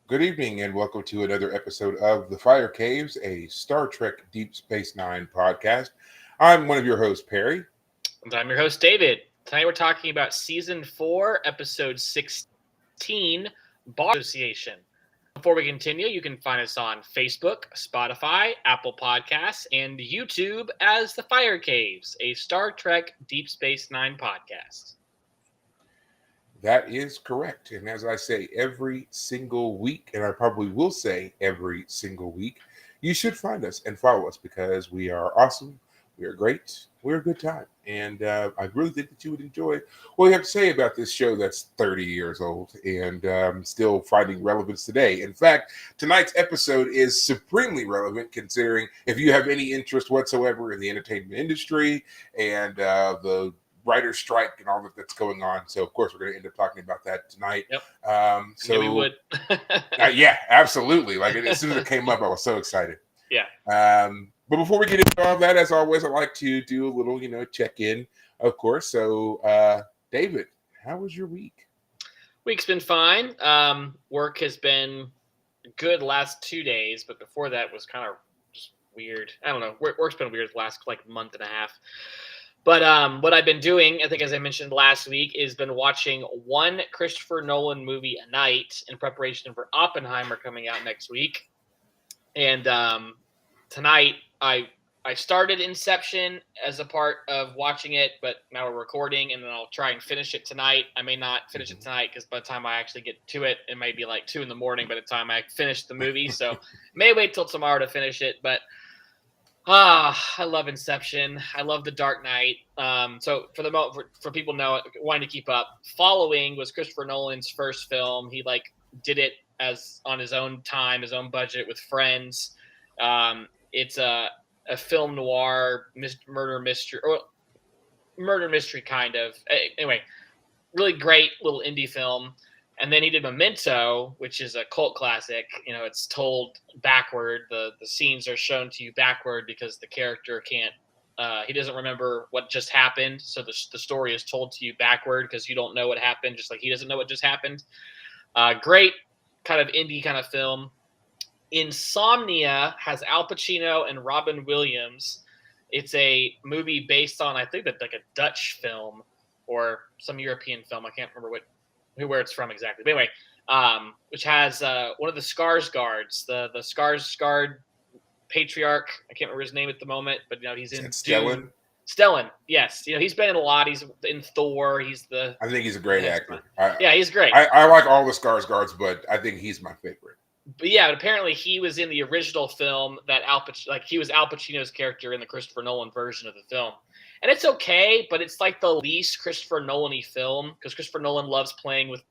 Good evening, and welcome to another episode of The Fire Caves, a Star Trek Deep Space Nine podcast. I'm one of your hosts, Perry. And I'm your host, David. Tonight we're talking about Season 4, Episode 16, Bar Association. Before we continue, you can find us on Facebook, Spotify, Apple Podcasts, and YouTube as The Fire Caves, a Star Trek Deep Space Nine podcast. That is correct. And as I say every single week, and I probably will say every single week, you should find us and follow us because we are awesome, we are great, we're a good time. And I really think that you would enjoy what we have to say about this show that's 30 years old and still finding relevance today. In fact, tonight's episode is supremely relevant considering if you have any interest whatsoever in the entertainment industry and the writer's strike and all that's going on. So, of course, we're going to end up talking about that tonight. Yep. So we would. yeah, absolutely. Like, as soon as it came up, I was so excited. Yeah. But before we get into all that, as always, I like to do a little, check-in, of course. So, David, how was your week? Week's been fine. Work has been good last 2 days, but before that was kind of just weird. I don't know. Work's been weird the last, month and a half. But what I've been doing, I think as I mentioned last week, is been watching one Christopher Nolan movie a night in preparation for Oppenheimer coming out next week. And tonight I started Inception as a part of watching it, but now we're recording, and then I'll try and finish it tonight. I may not finish it tonight because by the time I actually get to it, it might be like 2 a.m. by the time I finish the movie. So may wait till tomorrow to finish it, but I love Inception. I love The Dark Knight. So for people wanting to keep up, Following was Christopher Nolan's first film. He did it as on his own time, his own budget with friends. It's a film noir murder mystery kind of. Anyway, really great little indie film. And then he did Memento, which is a cult classic. It's told backward. The scenes are shown to you backward because the character can't. He doesn't remember what just happened, so the story is told to you backward because you don't know what happened, just like he doesn't know what just happened. Great kind of indie kind of film. Insomnia has Al Pacino and Robin Williams. It's a movie based on, I think, that like a Dutch film or some European film. I can't remember where it's from exactly. But anyway, which has one of the Skarsgårds, the Skarsgård patriarch. I can't remember his name at the moment, but he's in Stellan. Stellan, yes. He's been in a lot. He's in Thor. I think he's a great actor. Yeah, he's great. I like all the Skarsgårds, but I think he's my favorite. But yeah, apparently he was in the original film that he was Al Pacino's character in the Christopher Nolan version of the film. And it's okay, but it's like the least Christopher Nolan-y film because Christopher Nolan loves playing with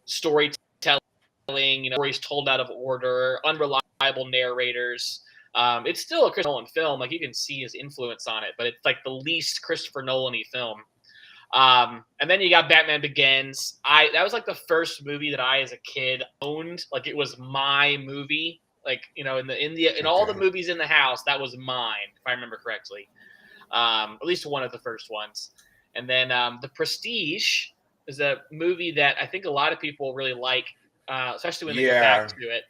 storytelling, stories told out of order, unreliable narrators. It's still a Christopher Nolan film. You can see his influence on it, but it's like the least Christopher Nolan-y film. And then you got Batman Begins. That was the first movie that I, as a kid, owned. It was my movie. In all the movies in the house, that was mine, if I remember correctly. At least one of the first ones. And then The Prestige is a movie that I think a lot of people really like, especially when they go back to it.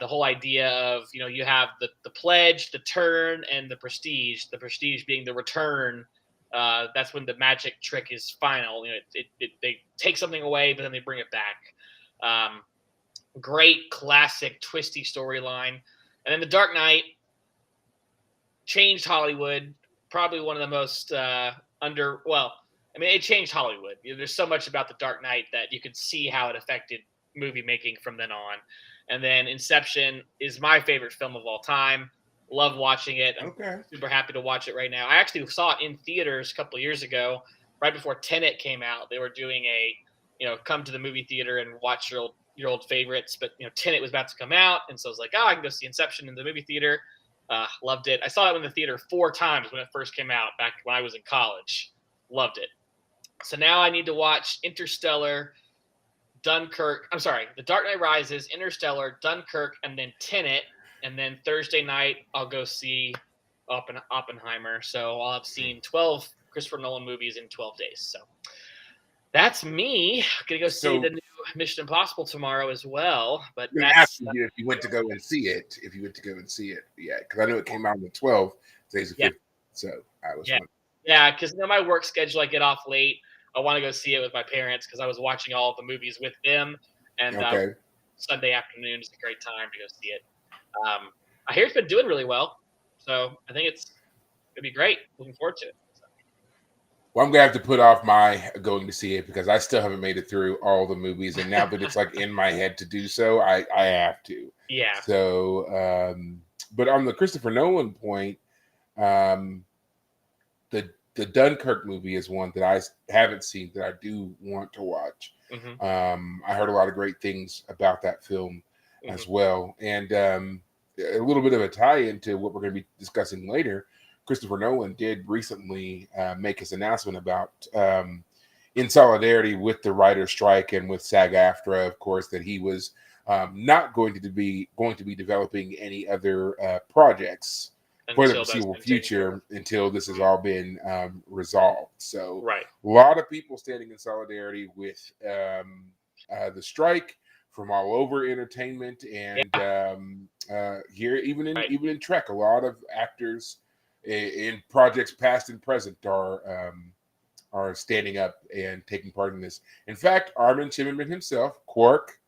The whole idea of, you have the Pledge, the Turn, and the Prestige. The Prestige being the return. That's when the magic trick is final. They take something away, but then they bring it back. Great, classic, twisty storyline. And then The Dark Knight changed Hollywood. Probably one of the most it changed Hollywood. There's so much about The Dark Knight that you could see how it affected movie making from then on. And then Inception is my favorite film of all time. Love watching it. I'm super happy to watch it right now. I actually saw it in theaters a couple of years ago, right before Tenet came out. They were doing come to the movie theater and watch your old favorites. But Tenet was about to come out, and so I was like, I can go see Inception in the movie theater. Loved it. I saw it in the theater 4 times when it first came out back when I was in college. Loved it. So now I need to watch Interstellar, Dunkirk. I'm sorry, The Dark Knight Rises, Interstellar, Dunkirk, and then Tenet. And then Thursday night, I'll go see Oppenheimer. So I'll have seen 12 Christopher Nolan movies in 12 days. So that's me. I'm going to go see the new Mission Impossible tomorrow as well, but I'm gonna ask that's you if you went to go and see it. If you went to go and see it, yeah, because I know it came out on the 12th. Today's the yeah, 15th, so I was yeah, wondering. yeah. Because my work schedule, I get off late. I want to go see it with my parents because I was watching all of the movies with them, and Okay. Sunday afternoon is a great time to go see it. Um, I hear it's been doing really well, so I think it's gonna be great. Looking forward to it. So, Well, I'm gonna have to put off my going to see it because I still haven't made it through all the movies, and now that it's like in my head to do so, I have to. yeah. So, but on the Christopher Nolan point, um, the Dunkirk movie is one that I haven't seen that I do want to watch. Hmm. I heard a lot of great things about that film Hmm. as well, and a little bit of a tie into what we're going to be discussing later. Christopher Nolan did recently make his announcement about, in solidarity with the writer's strike and with SAG-AFTRA, of course, that he was not going to be developing any other projects for the Until that's foreseeable been taken care of. future until this has Mhm. all been resolved. So Right. a lot of people standing in solidarity with the strike from all over entertainment and Yeah. here Right. even in Trek, a lot of actors in projects past and present are standing up and taking part in this. In fact, Armin Shimmerman himself, Quark,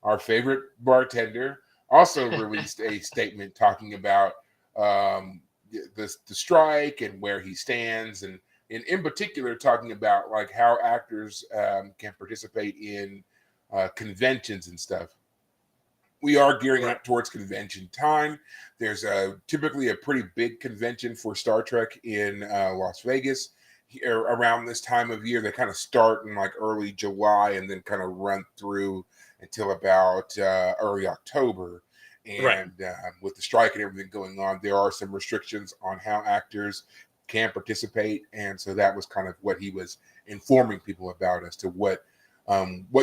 our favorite bartender, also released a statement talking about the strike and where he stands, and in particular talking about like how actors can participate in conventions and stuff. We are gearing Right. up towards convention time. There's typically a pretty big convention for Star Trek in Las Vegas here around this time of year. They kind of start in like early July and then kind of run through until about early October. Right. And with the strike and everything going on, there are some restrictions on how actors can participate. And so that was kind of what he was informing people about as to what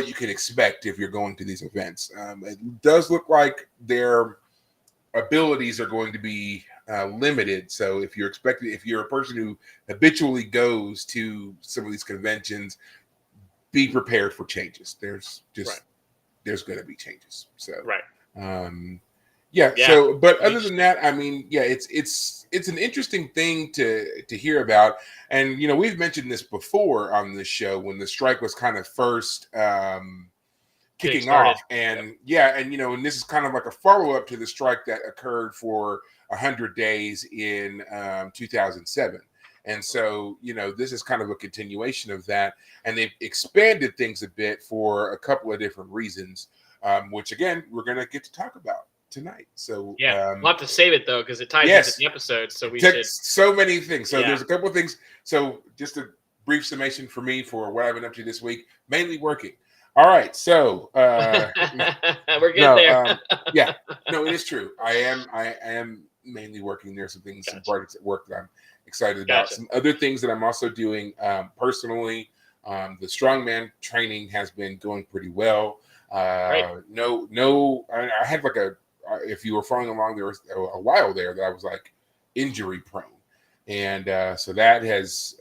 you can expect if you're going to these events. It does look like their abilities are going to be limited. So if you're a person who habitually goes to some of these conventions, be prepared for changes. Right. There's going to be changes. So Right. um, yeah. Yeah. So, but Be other than interesting. that, I mean, yeah, it's an interesting thing to hear about, and we've mentioned this before on this show when the strike was kind of first Getting kicking started. off, Yep. and yeah, and this is kind of like a follow up to the strike that occurred for 100 days in 2007. And Mhm. so, this is kind of a continuation of that. And they've expanded things a bit for a couple of different reasons, which again, we're going to get to talk about tonight. So, Yeah. We'll have to save it though because it ties into yes, the episode. So we should. so many things. So, Yeah. there's a couple of things. So, just a brief summation for me for what I've been up to this week, mainly working. All right. So, We're good no, there. yeah, no, it is true. I am mainly working. There's some things, some Gotcha. projects at work that I'm excited about. Gotcha. Some other things that I'm also doing personally. The strongman training has been going pretty well. Great. No, I had like if you were following along, there was a while there that I was like injury prone, and so that has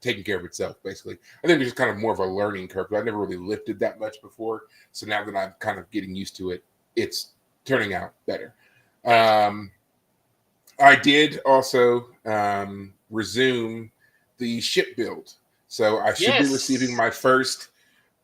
taken care of itself basically. I think it's just kind of more of a learning curve. I never really lifted that much before, so now that I'm kind of getting used to it, it's turning out better. Gotcha. Um, I did also resume the ship build, so I should be receiving Yes. my first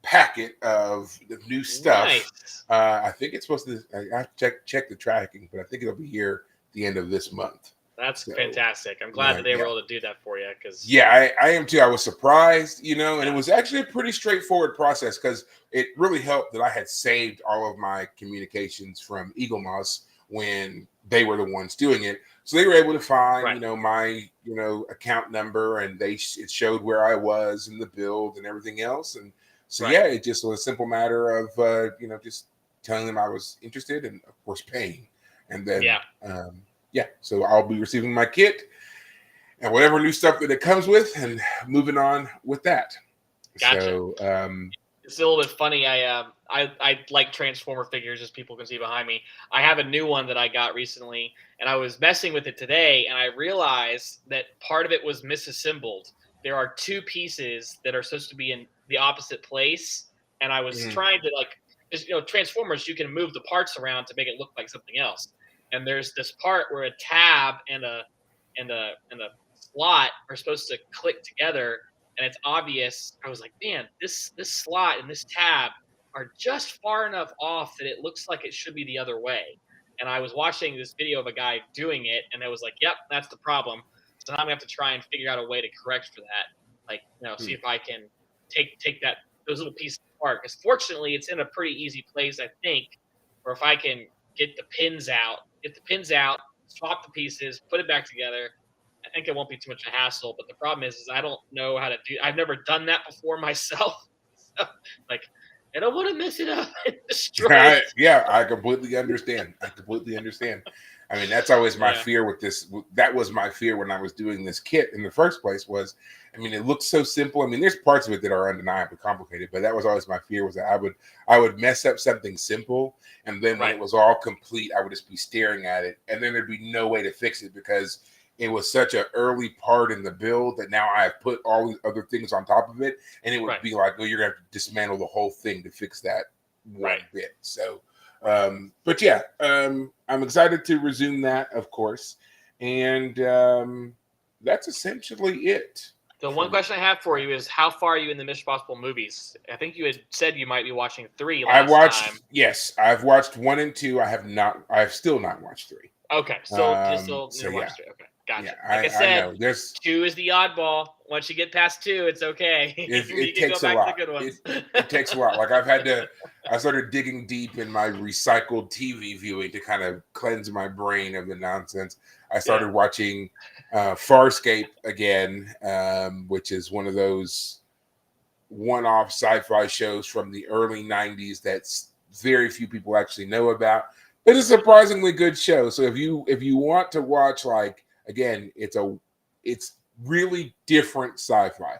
packet of the new stuff. Nice. I think it's supposed to. I have to check the tracking, but I think it'll be here at the end of this month. That's So fantastic. I'm glad that they were yeah, able to do that for you because yeah, I am too. I was surprised, and it yeah. was actually a pretty straightforward process because it really helped that I had saved all of my communications from Eagle Moss when they were the ones doing it. So they were able to find, Right. my, account number, and it showed where I was in the build and everything else. And so Right. yeah, it just was a simple matter of, just telling them I was interested and of course paying, and then Yeah. yeah, so I'll be receiving my kit and whatever new stuff that it comes with, and moving on with that. Gotcha. So, It's a little bit funny. I like Transformer figures, as people can see behind me. I have a new one that I got recently, and I was messing with it today, and I realized that part of it was misassembled. There are two pieces that are supposed to be in the opposite place, and I was trying to like, Transformers, you can move the parts around to make it look like something else. And there's this part where a tab and a slot are supposed to click together, and it's obvious. I was like, man, this slot and this tab are just far enough off that it looks like it should be the other way. And I was watching this video of a guy doing it, and I was like, yep, that's the problem. So now I'm gonna have to try and figure out a way to correct for that. Like, see if I can take those little pieces apart. Because fortunately, it's in a pretty easy place, I think. Or if I can get the pins out, swap the pieces, put it back together, I think it won't be too much of a hassle. But the problem is I don't know how to do. I've never done that before myself. So, like, I don't want to mess it up and destroy it. Yeah, I completely understand. I mean, that's always my fear with this. That was my fear when I was doing this kit in the first place was, I mean, it looks so simple. I mean, there's parts of it that are undeniably complicated, but that was always my fear was that I would mess up something simple. And then when it was all complete, I would just be staring at it. And then there'd be no way to fix it because it was such an early part in the build that now I have put all these other things on top of it. And it would be like, oh, you're going to have to dismantle the whole thing to fix that one bit. So, but yeah, I'm excited to resume that, of course. And that's essentially it. The one question I have for you is, how far are you in the Mission Impossible movies? I think you had said you might be watching 3 last time. Yes, I've watched 1 and 2. I have still not watched 3. Okay, still watch 3. Okay, gotcha. Yeah, like I said, I know. 2 is the oddball. Once you get past 2, it's okay. It takes a lot. It takes a lot. Like I started digging deep in my recycled TV viewing to kind of cleanse my brain of the nonsense. I started watching Farscape again, which is one of those one-off sci-fi shows from the early 90s that's very few people actually know about. But it's a surprisingly good show. So if you want to watch, like, again, it's really different sci-fi.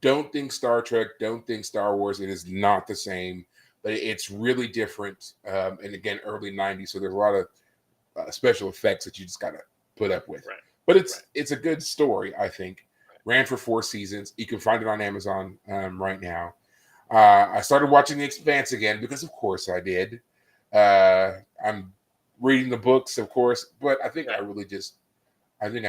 Don't think Star Trek, don't think Star Wars. It is not the same, but it's really different. And again, early 90s. So there's a lot of special effects that you just got to put up with. Right. But it's a good story, I think. Ran for 4 seasons. You can find it on Amazon right now. I started watching The Expanse again because, of course, I did. I'm reading the books, of course, but I think I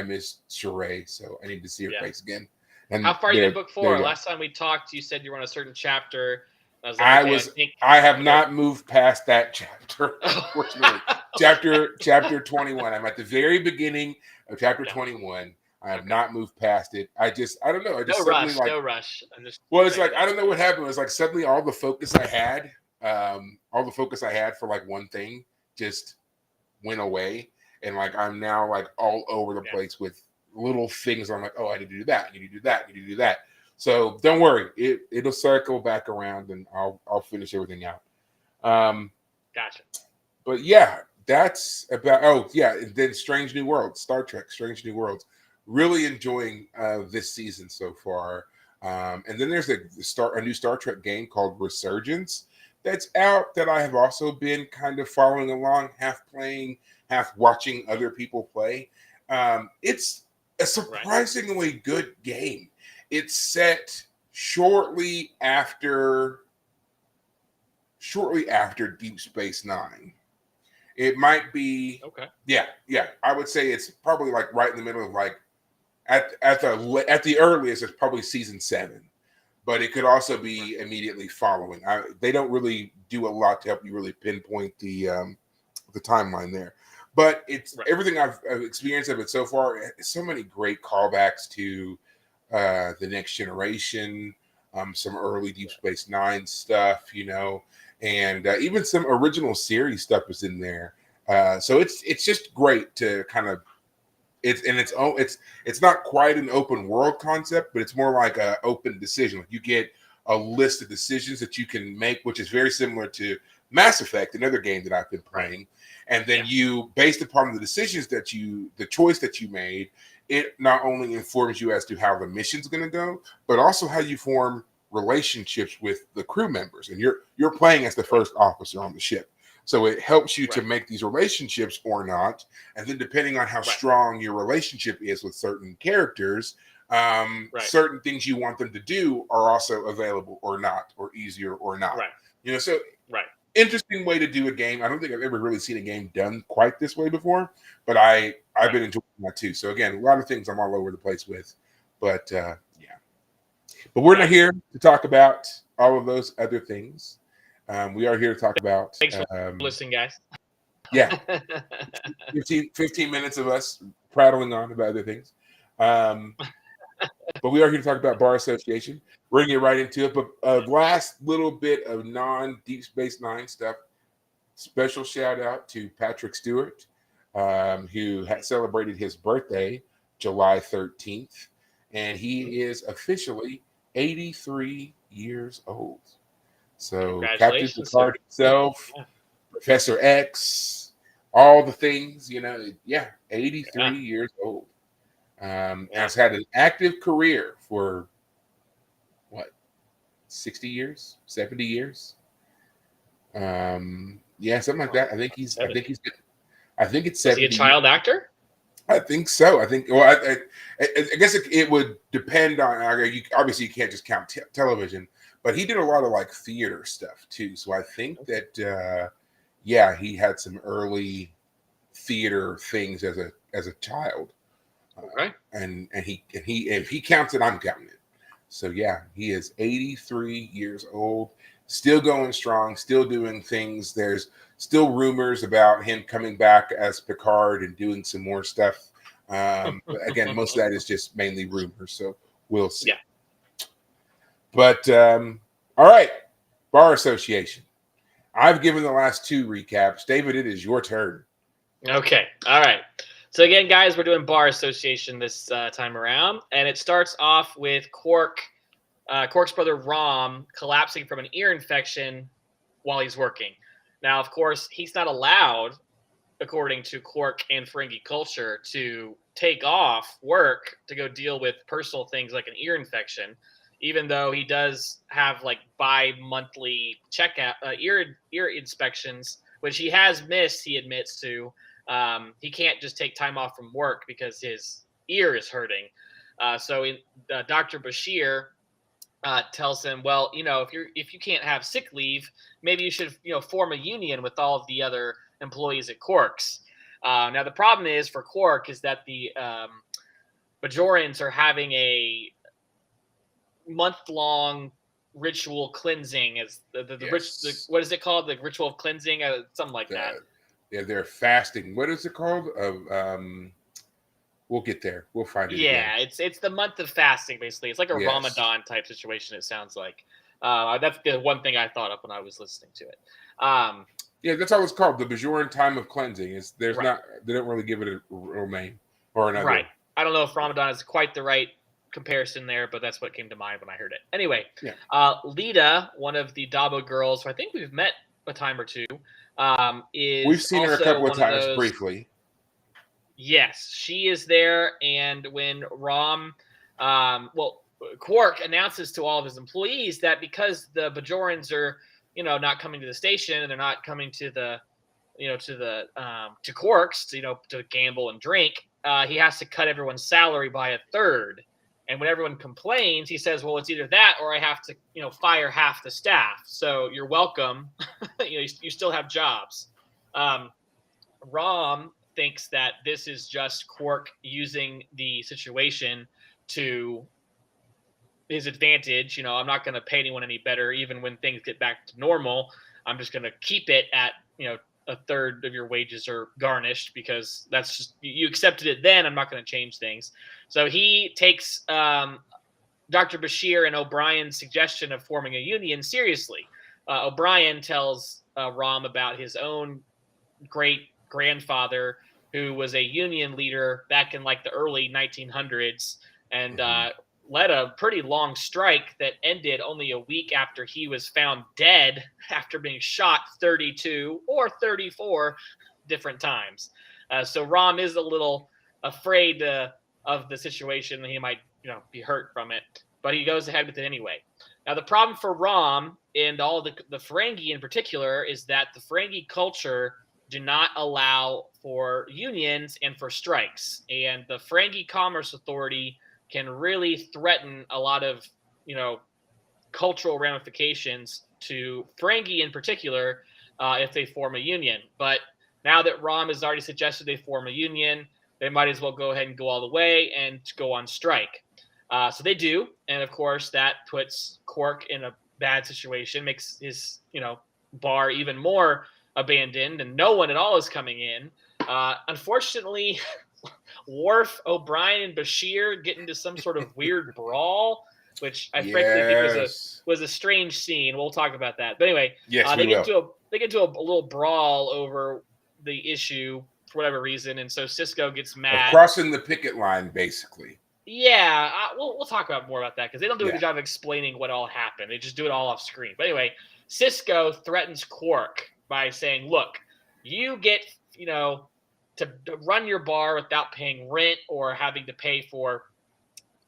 missed Sheree, so I need to see her face again. And how far are you in book 4? Last time we talked, you said you were on a certain chapter. I was like, I have not moved past that chapter, unfortunately. chapter 21. I'm at the very beginning of chapter 21. I have not moved past it. I don't know. No rush. No rush. It's like, I don't know what happened. It was like suddenly all the focus I had for like one thing just went away. And like, I'm now like all over the place with little things. I'm like, oh, I need to do that. I need to do that. I need to do that. So don't worry. It'll circle back around and I'll finish everything out. Gotcha. But yeah, that's about, and then Strange New Worlds, Star Trek, Strange New Worlds. Really enjoying this season so far. And then there's a new Star Trek game called Resurgence that's out that I have also been kind of following along, half playing, half watching other people play. It's a surprisingly good game. It's set shortly after Deep Space Nine. It might be Yeah. I would say it's probably like right in the middle of like at the earliest, it's probably season 7, but it could also be immediately following. They don't really do a lot to help you really pinpoint the timeline there. But it's everything I've experienced of it so far. So many great callbacks to the Next Generation, some early Deep Space Nine stuff, and even some original series stuff is in there. So it's just great to kind of it's not quite an open world concept, but it's more like an open decision. Like you get a list of decisions that you can make, which is very similar to Mass Effect, another game that I've been playing. And then you, based upon the decisions the choice that you made, it not only informs you as to how the mission's going to go, but also how you form relationships with the crew members. And you're playing as the first officer on the ship. So it helps you to make these relationships or not. And then depending on how strong your relationship is with certain characters, certain things you want them to do are also available or not, or easier or not. So Right. interesting way to do a game. I don't think I've ever really seen a game done quite this way before, but I've Right. been enjoying that too. So again, a lot of things I'm all over the place with, but yeah. But we're Yeah. not here to talk about all of those other things. We are here to talk about, Thanks for listening, guys. yeah, 15 minutes of us prattling on about other things. Um, but we are here to talk about Bar Association. We're going to get right into it. But last little bit of non-Deep Space Nine stuff. Special shout out to Patrick Stewart, who had celebrated his birthday July 13th. And he is officially 83 years old. So Captain Congratulations, sir. Picard himself, Professor X, all the things, 83 Yeah. years old. Yeah. Has had an active career for what, 60 years, 70 years? Yeah, something like that. I think it's Was he a 70 years. child actor? I think so. I think, well, I guess it would depend on, obviously you can't just count television, but he did a lot of like theater stuff too. So I think that, yeah, he had some early theater things as a child. Okay. And if he counts it, I'm counting it. So yeah, he is 83 years old, still going strong, still doing things. There's still rumors about him coming back as Picard and doing some more stuff. But again, most of that is just mainly rumors, so we'll see. Yeah. But all right, Bar Association. I've given the last two recaps. David, it is your turn. Okay. All right. So again, guys, we're doing Bar Association this time around, and it starts off with Quark's brother Rom collapsing from an ear infection while he's working. Now, of course, he's not allowed, according to Quark and Ferengi culture, to take off work to go deal with personal things like an ear infection, even though he does have like bi-monthly checkout ear inspections, which he has missed. He admits to. He can't just take time off from work because his ear is hurting. Dr. Bashir tells him, well, if you can't have sick leave, maybe you should form a union with all of the other employees at Quark's. Now the problem is for Quark is that the Bajorans are having a month-long ritual cleansing, as Yes. what is it called? The ritual of cleansing, something like that. Yeah, they're fasting. What is it called? We'll get there. We'll find it again. Yeah, it's the month of fasting, basically. It's like a Yes. Ramadan type situation, it sounds like. That's the one thing I thought of when I was listening to it. Yeah, that's how it's called. The Bajoran time of cleansing. They Right. don't really give it a real name or another. Right. I don't know if Ramadan is quite the right comparison there, but that's what came to mind when I heard it. Anyway, Yeah. Lita, one of the Dabo girls, who I think we've met a time or two, is we've seen her a also couple of one times those. briefly. Yes, she is there, and when Quark announces to all of his employees that because the Bajorans are, not coming to the station and they're not coming to the, to Quark's, to gamble and drink, he has to cut everyone's salary by a third. And when everyone complains, he says, well, it's either that or I have to, fire half the staff. So you're welcome. you still have jobs. Rom thinks that this is just Quark using the situation to his advantage. I'm not going to pay anyone any better, even when things get back to normal. I'm just going to keep it at, a third of your wages are garnished because that's just, you accepted it then. I'm not going to change things. So he takes Dr. Bashir and O'Brien's suggestion of forming a union seriously. O'Brien tells Rom about his own great grandfather who was a union leader back in like the early 1900s and led a pretty long strike that ended only a week after he was found dead after being shot 32 or 34 different times. So Rom is a little afraid of the situation that he might be hurt from it, but he goes ahead with it anyway. Now the problem for Rom and all the Ferengi in particular is that the Ferengi culture do not allow for unions and for strikes. And the Ferengi Commerce Authority can really threaten a lot of, cultural ramifications to Ferengi in particular if they form a union. But now that Rom has already suggested they form a union, they might as well go ahead and go all the way and go on strike. So they do, and of course that puts Quark in a bad situation, makes his bar even more abandoned, and no one at all is coming in. Unfortunately, Worf, O'Brien, and Bashir get into some sort of weird brawl, which I frankly think was a strange scene. We'll talk about that. But anyway, yes, they get into a little brawl over the issue for whatever reason, and so Cisco gets mad. Of crossing the picket line, basically. Yeah, we'll talk about more about that because they don't do a good job of explaining what all happened. They just do it all off screen. But anyway, Cisco threatens Quark by saying, "Look, you get to run your bar without paying rent or having to pay for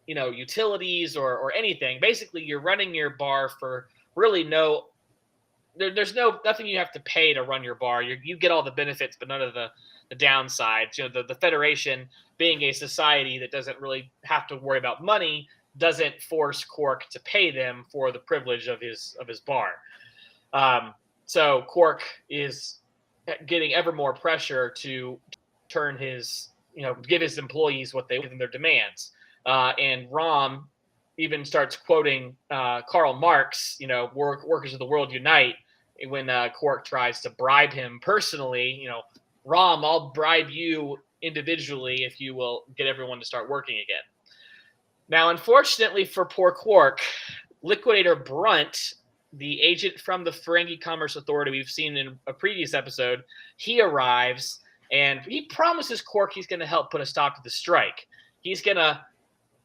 utilities or anything. Basically, you're running your bar for really there's nothing you have to pay to run your bar. You get all the benefits, but none of the downsides. The Federation, being a society that doesn't really have to worry about money, doesn't force Quark to pay them for the privilege of his bar. So Quark is getting ever more pressure to turn his give his employees what they give them their demands. And Rom even starts quoting Karl Marx, workers of the world unite, when Quark tries to bribe him personally. Rom, I'll bribe you individually if you will get everyone to start working again. Now, unfortunately for poor Quark, Liquidator Brunt, the agent from the Ferengi Commerce Authority we've seen in a previous episode, he arrives and he promises Quark he's going to help put a stop to the strike. He's going to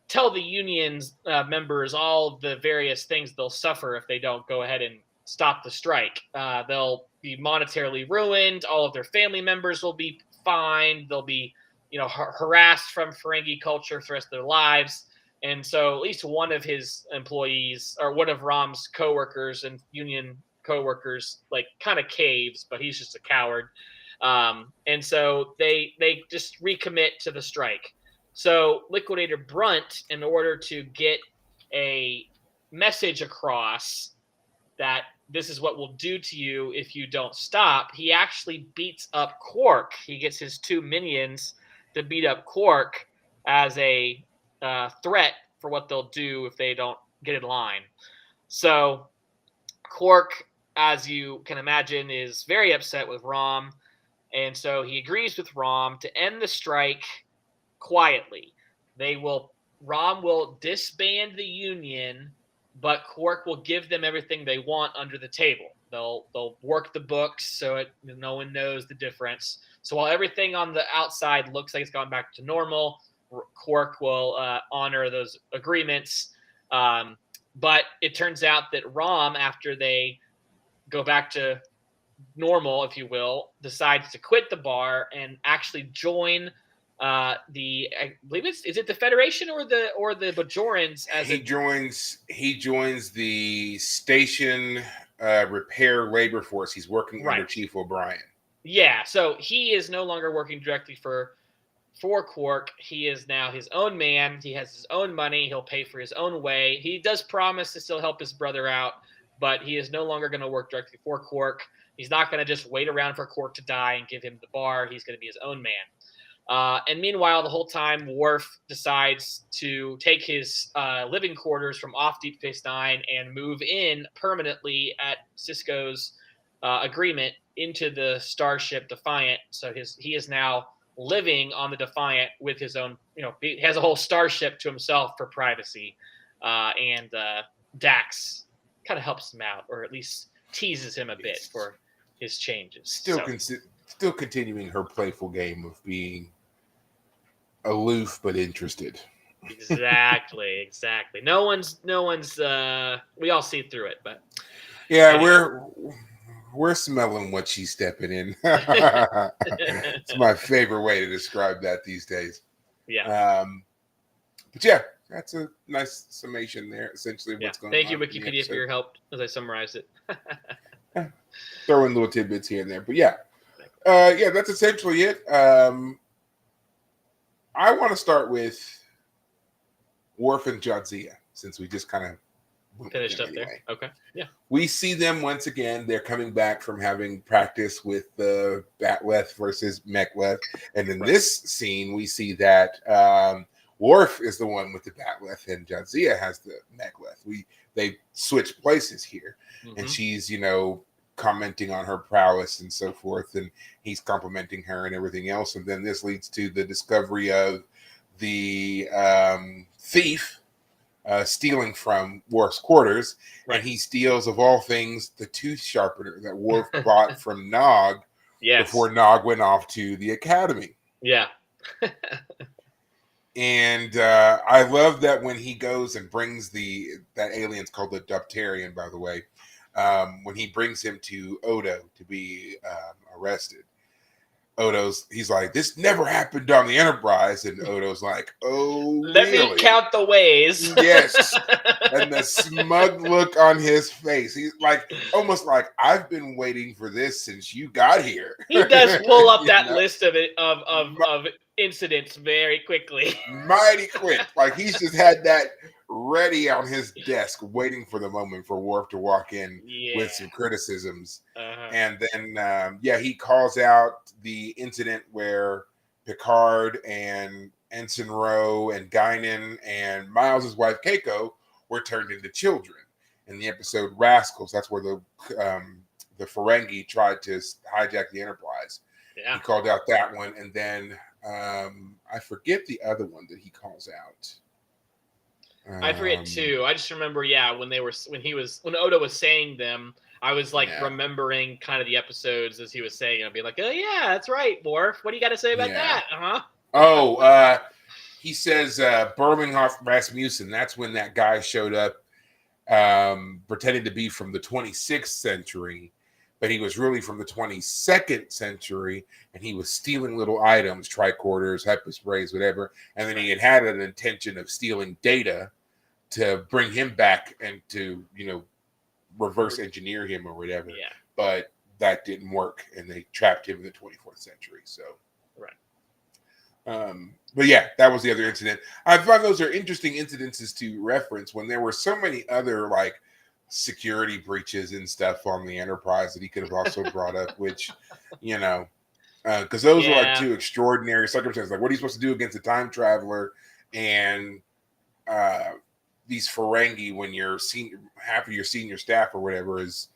tell the union's members all the various things they'll suffer if they don't go ahead and stop the strike. They'll be monetarily ruined. All of their family members will be fined. They'll be, harassed from Ferengi culture for the rest of their lives. And so at least one of his employees, or one of Rom's coworkers and union coworkers, kind of caves, but he's just a coward. And so they just recommit to the strike. So Liquidator Brunt, in order to get a message across that this is what we'll do to you if you don't stop, he actually beats up Quark. He gets his two minions to beat up Quark as a threat for what they'll do if they don't get in line. So Quark, as you can imagine, is very upset with Rom, and so he agrees with Rom to end the strike quietly. Rom will disband the union, but Quark will give them everything they want under the table. They'll work the books so no one knows the difference. So while everything on the outside looks like it's gone back to normal, Quark will honor those agreements. But it turns out that Rom, after they go back to normal, if you will, decides to quit the bar and actually join I believe is it the Federation or the Bajorans? He joins the station repair labor force. He's working under Chief O'Brien. Yeah, so he is no longer working directly for Quark. He is now his own man. He has his own money. He'll pay for his own way. He does promise to still help his brother out, but he is no longer going to work directly for Quark. He's not going to just wait around for Quark to die and give him the bar. He's going to be his own man. And meanwhile, the whole time, Worf decides to take his living quarters from off Deep Space Nine and move in permanently at Cisco's agreement into the starship Defiant. So he is now living on the Defiant with his own, he has a whole starship to himself for privacy. And Dax kind of helps him out, or at least teases him a bit for his changes. Still continuing her playful game of being aloof but interested. Exactly. No one's we all see through it, but yeah, anyway. We're smelling what she's stepping in. It's my favorite way to describe that these days. Yeah. But yeah, that's a nice summation there, essentially what's going on. Thank you, Wikipedia, for your help as I summarized it. Throw in little tidbits here and there. But yeah. That's essentially it. I want to start with Worf and Jadzia, since we just kind of went with Finished them up there. anyway. Okay. Yeah. We see them once again. They're coming back from having practice with the Batleth versus Mechleth. And in this scene, we see that Worf is the one with the Batleth and Jadzia has the Mechleth. They switch places here. And she's, commenting on her prowess and so forth. And he's complimenting her and everything else. And then this leads to the discovery of the thief stealing from Worf's quarters, and he steals, of all things, the tooth sharpener that Worf bought from Nog before Nog went off to the academy. Yeah. And I love that when he goes and brings that alien's called the Duptarian, by the way, when he brings him to Odo to be arrested. He's like, this never happened on the Enterprise. And Odo's like, oh, Let me count the ways. Yes. And the smug look on his face. He's like, almost like, I've been waiting for this since you got here. He does pull up that list of incidents very quickly. Mighty quick. Like, he's just had that ready on his desk, waiting for the moment for Worf to walk in with some criticisms. And then, he calls out the incident where Picard and Ensign Rowe and Guinan and Miles' wife Keiko were turned into children. In the episode Rascals, that's where the Ferengi tried to hijack the Enterprise. Yeah. He called out that one, and then I forget the other one that he calls out. I forget too. I just remember, when Odo was saying them, I was like remembering kind of the episodes as he was saying. I'd be like, "Oh yeah, that's right, Worf. What do you got to say about that?" He says Birminghoff Rasmussen. That's when that guy showed up, pretending to be from the 26th century, but he was really from the 22nd century, and he was stealing little items, tricorders, HEPA sprays, whatever. And then he had an intention of stealing data to bring him back and to, reverse engineer him or whatever. Yeah. But that didn't work, and they trapped him in the 24th century. So, but yeah, that was the other incident. I find those are interesting incidences to reference when there were so many other like security breaches and stuff on the Enterprise that he could have also brought up, which, because those are like two extraordinary circumstances. Like, what are you supposed to do against a time traveler and these Ferengi when half of your senior staff or whatever is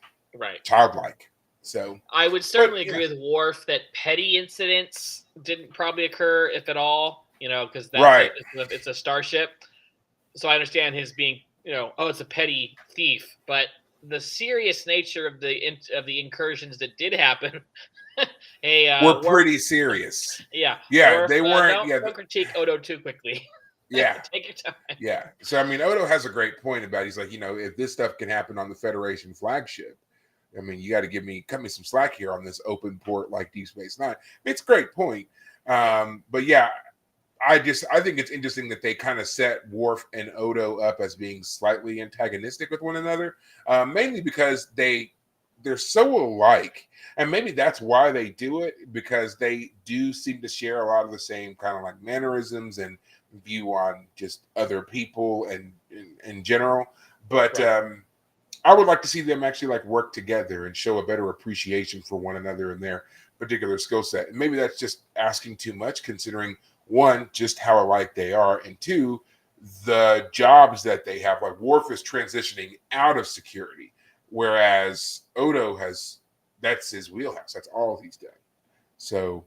childlike? So I would certainly agree with Worf that petty incidents didn't probably occur, if at all, because it's a starship. So I understand his being, it's a petty thief, but the serious nature of the incursions that did happen, were pretty serious. Yeah, Worf, they weren't. Don't critique Odo too quickly. Yeah, take your time. Yeah, so I mean, Odo has a great point about it. He's like, if this stuff can happen on the Federation flagship, I mean, you got to cut me some slack here on this open port like Deep Space Nine. It's a great point. But yeah, I think it's interesting that they kind of set Worf and Odo up as being slightly antagonistic with one another, mainly because they're so alike, and maybe that's why they do it, because they do seem to share a lot of the same kind of like mannerisms and view on just other people and in general. But I would like to see them actually like work together and show a better appreciation for one another and their particular skill set. And maybe that's just asking too much, considering one, just how alike they are, and two, the jobs that they have. Like, Worf is transitioning out of security, whereas Odo that's his wheelhouse. That's all he's done. So,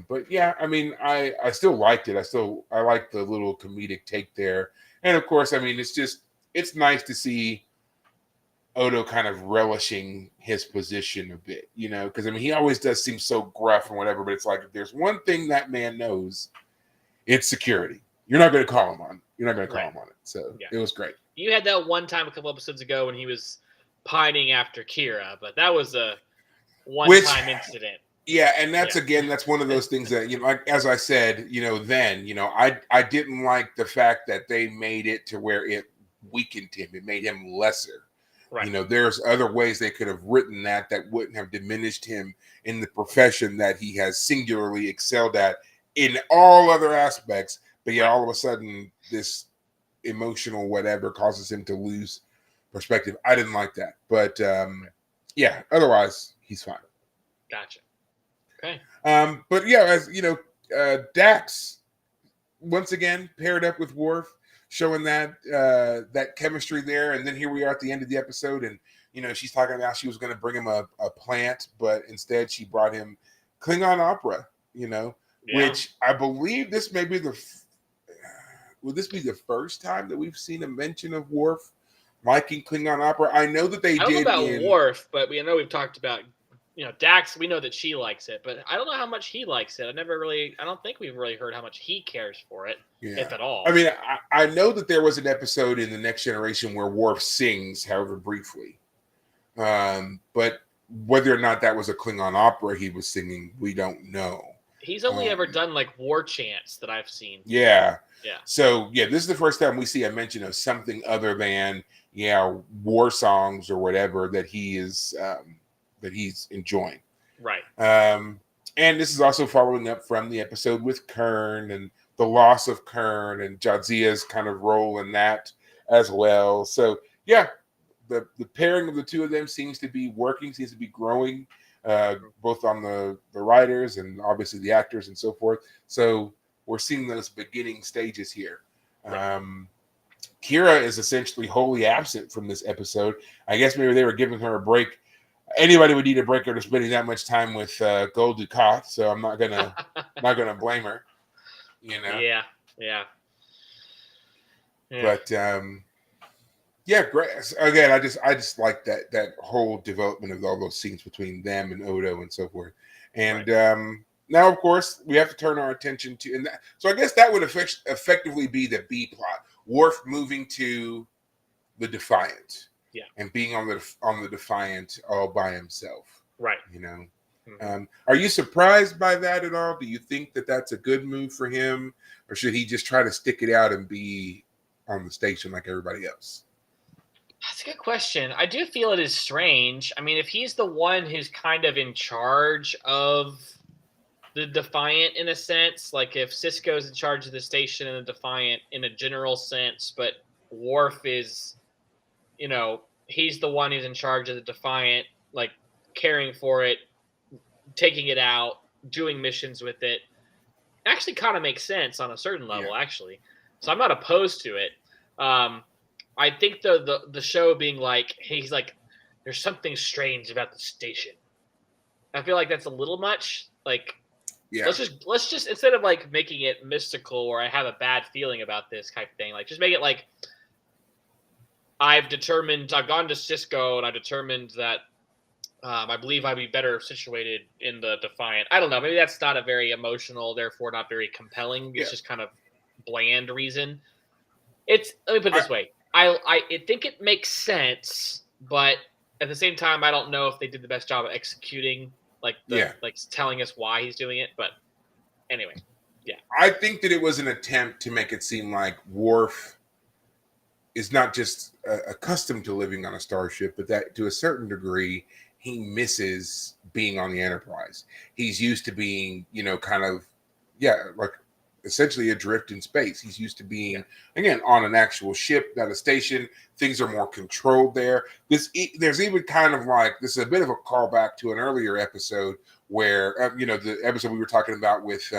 but yeah, I mean, I still liked it. I like the little comedic take there. And of course, I mean, it's nice to see Odo kind of relishing his position a bit, because I mean, he always does seem so gruff and whatever, but it's like, if there's one thing that man knows, it's security. You're not going to call him on it. So it was great. You had that one time a couple episodes ago when he was pining after Kira, but that was a one-time incident. Yeah, and that's again, that's one of those things that, like, as I said, I didn't like the fact that they made it to where it weakened him. It made him lesser. Right. There's other ways they could have written that wouldn't have diminished him in the profession that he has singularly excelled at in all other aspects. But yeah, all of a sudden, this emotional whatever causes him to lose perspective. I didn't like that, but yeah, otherwise he's fine. Gotcha. Okay. But yeah, as you know, Dax once again paired up with Worf, showing that chemistry there. And then here we are at the end of the episode, and you know she's talking about she was going to bring him a plant, but instead she brought him Klingon opera. You know, which I believe this may be would this be the first time that we've seen a mention of Worf liking Klingon opera? I know that they I don't did know about in Worf, but we know we've talked about, you know, Dax. We know that she likes it, but I don't know how much he likes it. I don't think we've really heard how much he cares for it, if at all. I mean, I know that there was an episode in The Next Generation where Worf sings, however briefly. But whether or not that was a Klingon opera he was singing, we don't know. He's only ever done like war chants that I've seen. Yeah. Yeah. So yeah, this is the first time we see a mention of something other than war songs or whatever that he's enjoying. Right. And this is also following up from the episode with Kern and the loss of Kern and Jadzia's kind of role in that as well. So yeah, the pairing of the two of them seems to be working, seems to be growing, both on the writers and obviously the actors and so forth. So we're seeing those beginning stages here. Right. Kira is essentially wholly absent from this episode. I guess maybe they were giving her a break. Anybody would need a break after spending that much time with Gul Dukat, so I'm not gonna blame her. You know. Yeah. But yeah, great. Again, I just like that whole development of all those scenes between them and Odo and so forth. And now, of course, we have to turn our attention to, and so I guess that would effectively be the B plot: Worf moving to the Defiant, and being on the Defiant all by himself, right? You know. Mm-hmm. Are you surprised by that at all? Do you think that that's a good move for him, or should he just try to stick it out and be on the station like everybody else? That's a good question. I do feel it is strange. I mean, if he's the one who's kind of in charge of the Defiant in a sense, like if Sisko's in charge of the station and the Defiant in a general sense, but Worf is, you know, he's the one who's in charge of the Defiant, like caring for it, taking it out, doing missions with it. Actually kind of makes sense on a certain level, actually. So I'm not opposed to it. I think the show being like, hey, he's like, there's something strange about the station. I feel like that's a little much. Like, let's just instead of like making it mystical or I have a bad feeling about this type of thing, like just make it like I've gone to Sisko and I determined that I believe I'd be better situated in the Defiant. I don't know. Maybe that's not a very emotional, therefore not very compelling. It's just kind of bland reason. Let me put it this way. I think it makes sense, but at the same time, I don't know if they did the best job of executing, like telling us why he's doing it. But anyway, yeah. I think that it was an attempt to make it seem like Worf is not just accustomed to living on a starship, but that to a certain degree, he misses being on the Enterprise. He's used to being, kind of, like essentially adrift in space. He's used to being, again, on an actual ship, not a station. Things are more controlled there. There's even kind of like, this is a bit of a callback to an earlier episode where, the episode we were talking about with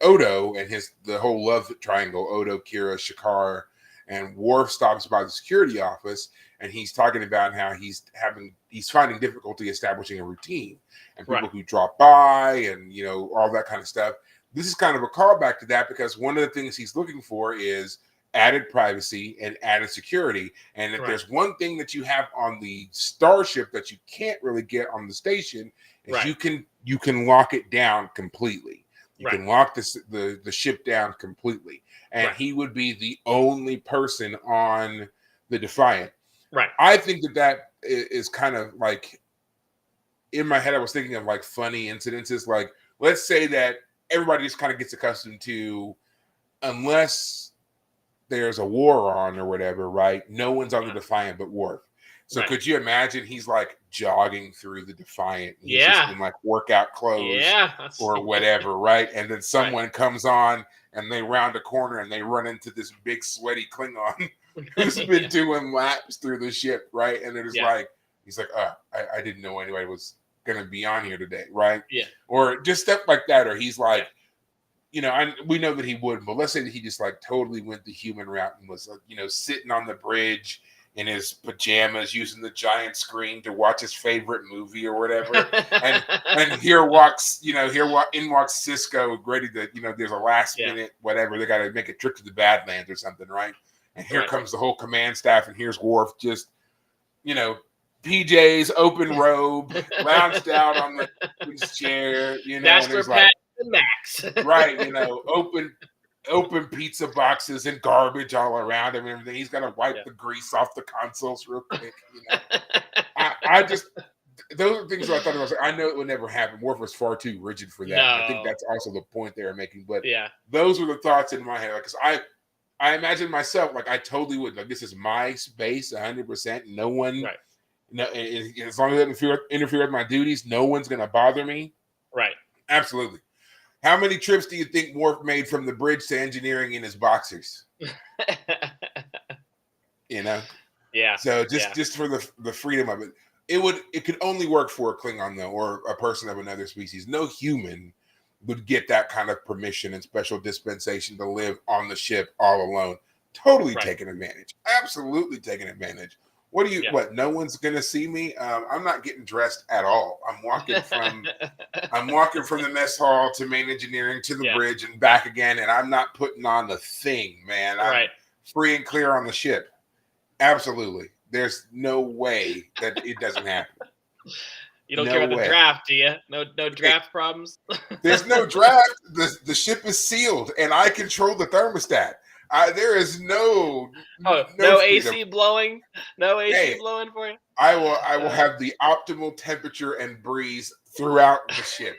Odo and the whole love triangle, Odo, Kira, Shakar, and Worf stops by the security office and he's talking about how he's finding difficulty establishing a routine and people who drop by and, all that kind of stuff. This is kind of a callback to that because one of the things he's looking for is added privacy and added security. And if there's one thing that you have on the starship that you can't really get on the station is you can lock it down completely. You can lock the ship down completely. And he would be the only person on the Defiant. Right. I think that is kind of like, in my head, I was thinking of like funny incidences. Like, let's say that everybody just kind of gets accustomed to, unless there's a war on or whatever, right? No one's on the Defiant but Worf. So could you imagine he's like jogging through the Defiant? He's just in like workout clothes or whatever, right? And then someone comes on and they round a corner and they run into this big sweaty Klingon who's been doing laps through the ship, right? And it is Yeah. like, he's like, I didn't know anybody was going to be on here today, right? Yeah. Or just stuff like that. Or he's like, Yeah. we know that he wouldn't, but let's say that he just like totally went the human route and was, sitting on the bridge in his pajamas using the giant screen to watch his favorite movie or whatever. And in walks Cisco ready to, there's a last minute, whatever. They got to make a trip to the Badlands or something, right? And here comes the whole command staff, and here's Worf just, PJs, open robe, lounged out on the chair, That's and where he's like, Max. right, open pizza boxes and garbage all around him and everything. He's got to wipe the grease off the consoles real quick. I just, those are things that I thought about. I know it would never happen. Worf was far too rigid for that. No. I think that's also the point they were making. But those were the thoughts in my head. Because I imagine myself, like I totally would. Like this is my space, 100%. No one, no, as long as it doesn't interfere with my duties, no one's going to bother me. Right. Absolutely. How many trips do you think Worf made from the bridge to engineering in his boxers? Yeah. So just for the freedom of it, it could only work for a Klingon though, or a person of another species. No human would get that kind of permission and special dispensation to live on the ship all alone. Totally taking advantage. Absolutely taking advantage. What? No one's gonna see me. I'm not getting dressed at all. I'm walking from the mess hall to main engineering to the bridge and back again, and I'm not putting on a thing, man. I'm free and clear on the ship. Absolutely. There's no way that it doesn't happen. You don't care about the draft, do you? No draft problems. There's no draft. The ship is sealed, and I control the thermostat. There is no AC blowing, blowing for you. I will have the optimal temperature and breeze throughout the ship,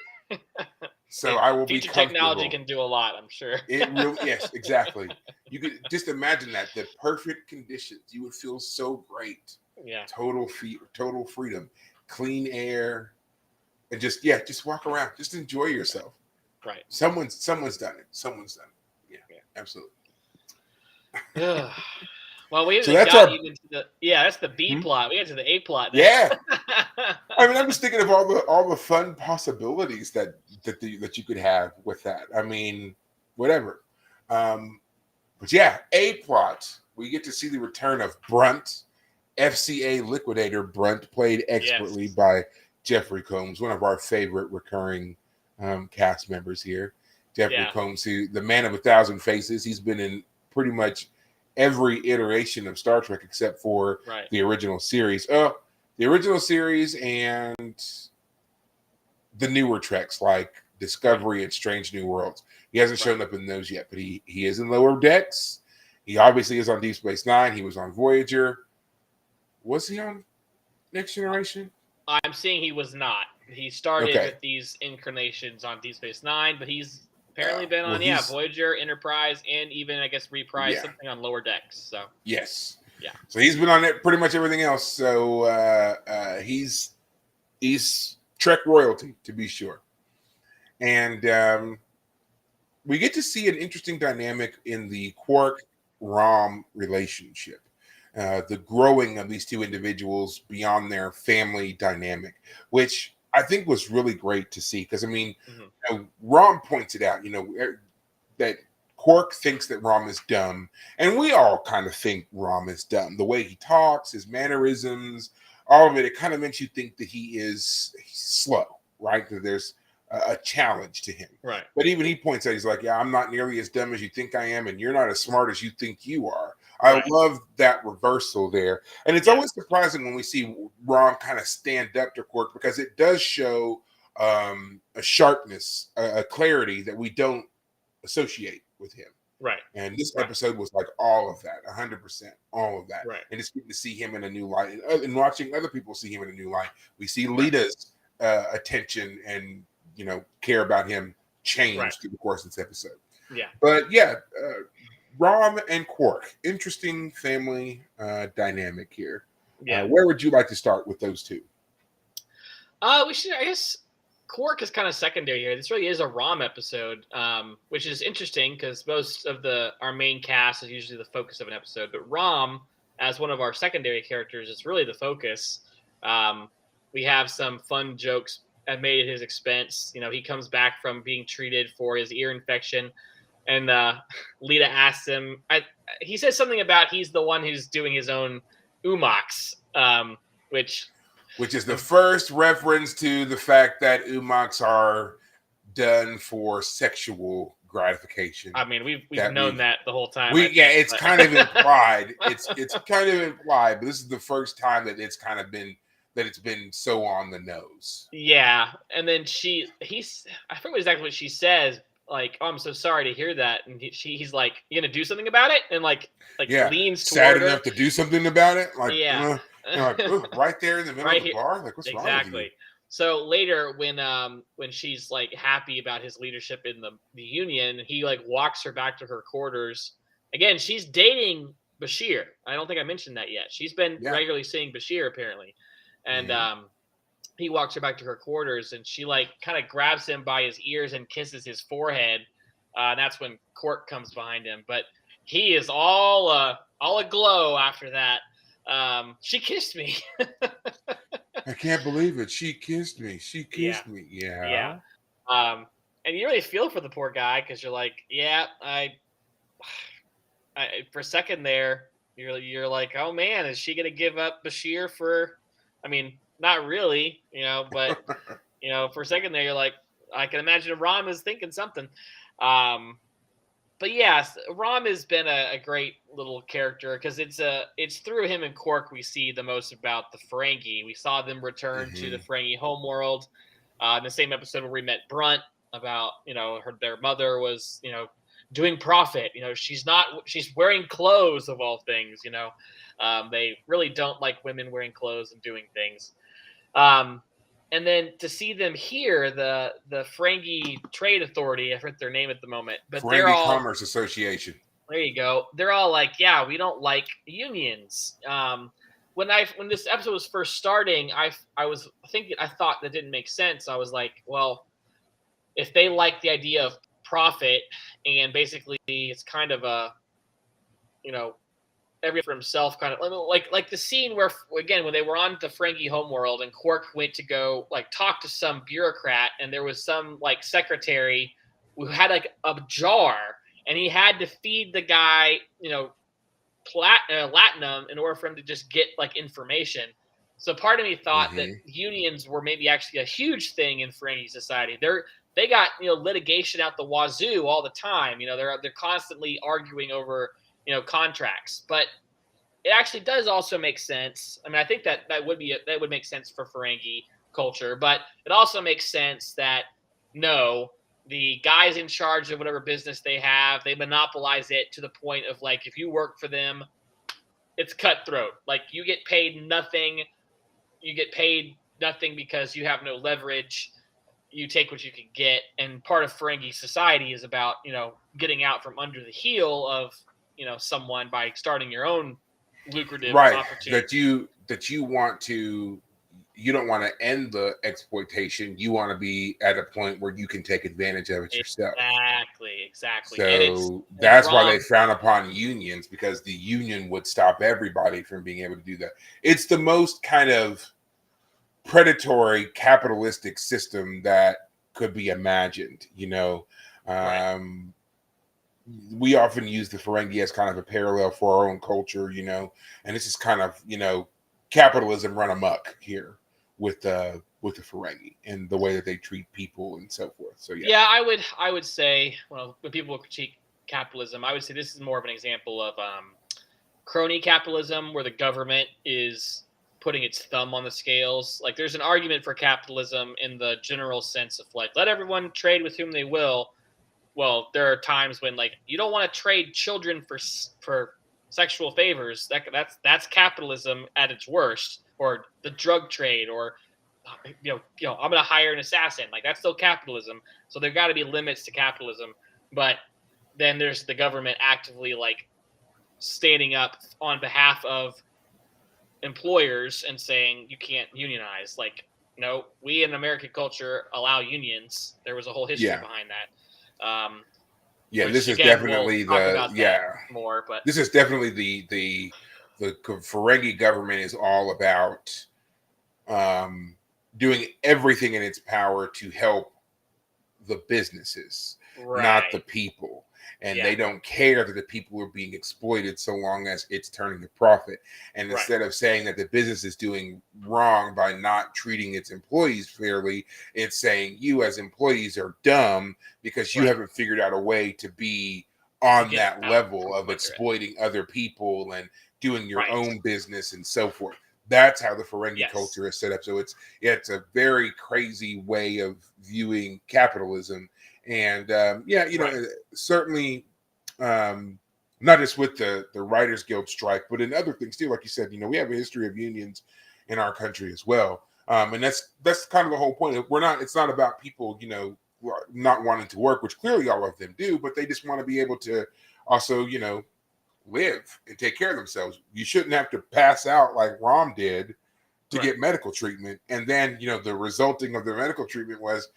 so I will be comfortable. Technology can do a lot, I'm sure. It really, yes, exactly. You could just imagine that the perfect conditions. You would feel so great. Yeah, total freedom, clean air, and just walk around, just enjoy yourself. Right. Someone's done it. Yeah. Absolutely. Well, we haven't got even to the that's the B plot. We got to the A plot now. Yeah. I mean, I'm just thinking of all the fun possibilities that you could have with that. I mean, whatever. But yeah, A plot. We get to see the return of Brunt, FCA Liquidator Brunt, played expertly by Jeffrey Combs, one of our favorite recurring cast members here. Jeffrey Combs, the man of 1,000 faces. He's been in pretty much every iteration of Star Trek except for the original series. The original series and the newer Treks like Discovery and Strange New Worlds. He hasn't shown up in those yet, but he is in Lower Decks. He obviously is on Deep Space Nine. He was on Voyager. Was he on Next Generation? I'm seeing he was not. He started with these incarnations on Deep Space Nine, but he's apparently been on Voyager, Enterprise, and even I guess Reprise, something on Lower Decks. So yes, yeah. So he's been on it pretty much everything else. So he's Trek royalty to be sure, and we get to see an interesting dynamic in the Quark-Rom relationship. The growing of these two individuals beyond their family dynamic, which I think was really great to see. Because, I mean, Rom points it out, that Quark thinks that Rom is dumb. And we all kind of think Rom is dumb. The way he talks, his mannerisms, all of it, it kind of makes you think that he's slow, right? That there's a challenge to him. Right. But even he points out, he's like, I'm not nearly as dumb as you think I am, and you're not as smart as you think you are. I love that reversal there. And it's always surprising when we see Rom kind of stand up to Quark, because it does show a sharpness, a clarity that we don't associate with him. Right. And this episode was like all of that, 100%, all of that. Right. And it's good to see him in a new light, and watching other people see him in a new light. We see Lita's attention and care about him change through the course of this episode. Yeah. But Rom and Quark, interesting family dynamic here. Yeah. Where would you like to start with those two? We should, I guess, Quark is kind of secondary here. This really is a ROM episode, which is interesting because most of our main cast is usually the focus of an episode, but ROM, as one of our secondary characters, is really the focus. We have some fun jokes made at his expense. He comes back from being treated for his ear infection, and Lita asks him. He says something about he's the one who's doing his own umox, which is the first reference to the fact that umox are done for sexual gratification. I mean, we've known that the whole time. It's kind of implied. It's kind of implied, but this is the first time that it's kind of been so on the nose. Yeah, and then I forget exactly what she says. Like, oh, I'm so sorry to hear that. And he's like, you gonna do something about it? And like leans toward sad enough to do something about it. Like, yeah, right there in the middle of the bar. Like, what's wrong with you? So later, when she's like happy about his leadership in the union, he like walks her back to her quarters. Again, she's dating Bashir. I don't think I mentioned that yet. She's been regularly seeing Bashir apparently, and he walks her back to her quarters, and she like kind of grabs him by his ears and kisses his forehead. And that's when Quark comes behind him, but he is all aglow after that. She kissed me. I can't believe it. She kissed me. Me. Yeah. And you really feel for the poor guy because you're like, yeah, I for a second there, you're like, oh man, is she gonna give up Bashir for? I mean, not really, but for a second there, you're like, I can imagine Rom is thinking something. But yes, Rom has been a great little character because it's through him and Quark we see the most about the Ferengi. We saw them return to the Ferengi homeworld in the same episode where we met Brunt about their mother was doing profit. She's wearing clothes of all things. They really don't like women wearing clothes and doing things. And then to see them here, the Ferengi Trade Authority, I forget their name at the moment, but Ferengi they're all Commerce Association. There you go. They're all like, yeah, we don't like unions. When this episode was first starting, I thought that didn't make sense. I was like, well, if they like the idea of profit and basically it's kind of a, every for himself kind of like the scene where again when they were on the Ferengi homeworld and Quark went to go like talk to some bureaucrat and there was some like secretary who had like a jar and he had to feed the guy platinum in order for him to just get like information. So part of me thought that unions were maybe actually a huge thing in Ferengi society. They got litigation out the wazoo all the time. They're constantly arguing over contracts, but it actually does also make sense. I mean, I think that would make sense for Ferengi culture, but it also makes sense that the guys in charge of whatever business they have, they monopolize it to the point of like, if you work for them, it's cutthroat. Like you get paid nothing. You get paid nothing because you have no leverage. You take what you can get. And part of Ferengi society is about, getting out from under the heel of, someone by starting your own lucrative opportunity. That you don't want to end the exploitation. You want to be at a point where you can take advantage of it yourself. Exactly. So that's why they frown upon unions, because the union would stop everybody from being able to do that. It's the most kind of predatory capitalistic system that could be imagined, We often use the Ferengi as kind of a parallel for our own culture, and this is kind of, capitalism run amok here with the Ferengi and the way that they treat people and so forth. So yeah, I would say, well, when people critique capitalism, I would say this is more of an example of crony capitalism, where the government is putting its thumb on the scales. Like there's an argument for capitalism in the general sense of like, let everyone trade with whom they will. Well, there are times when like you don't want to trade children for sexual favors. That's capitalism at its worst, or the drug trade, or I'm going to hire an assassin. Like that's still capitalism. So there got to be limits to capitalism. But then there's the government actively like standing up on behalf of employers and saying you can't unionize. Like No, we in American culture allow unions. There was a whole history Yeah. behind that. Yeah, this Which is again, we'll definitely talk the about that yeah. more. But This is definitely the Ferengi government is all about um, doing everything in its power to help the businesses, not the right, people. And yeah, they don't care that the people are being exploited so long as it's turning a profit. And right, instead of saying that the business is doing wrong by not treating its employees fairly, it's saying you as employees are dumb because you right. haven't figured out a way to be To on get that out level from of under it. exploiting other people and doing your Right. own business and so forth. That's how the Ferengi Yes. culture is set up. So it's a very crazy way of viewing capitalism. And yeah, Right. certainly um, not just with the Writers Guild strike, but in other things too. Like you said, we have a history of unions in our country as well, and that's kind of the whole point. We're not. It's not about people, not wanting to work, which clearly all of them do, but they just want to be able to also, live and take care of themselves. You shouldn't have to pass out like Rom did to Right. get medical treatment, and then the resulting of the medical treatment was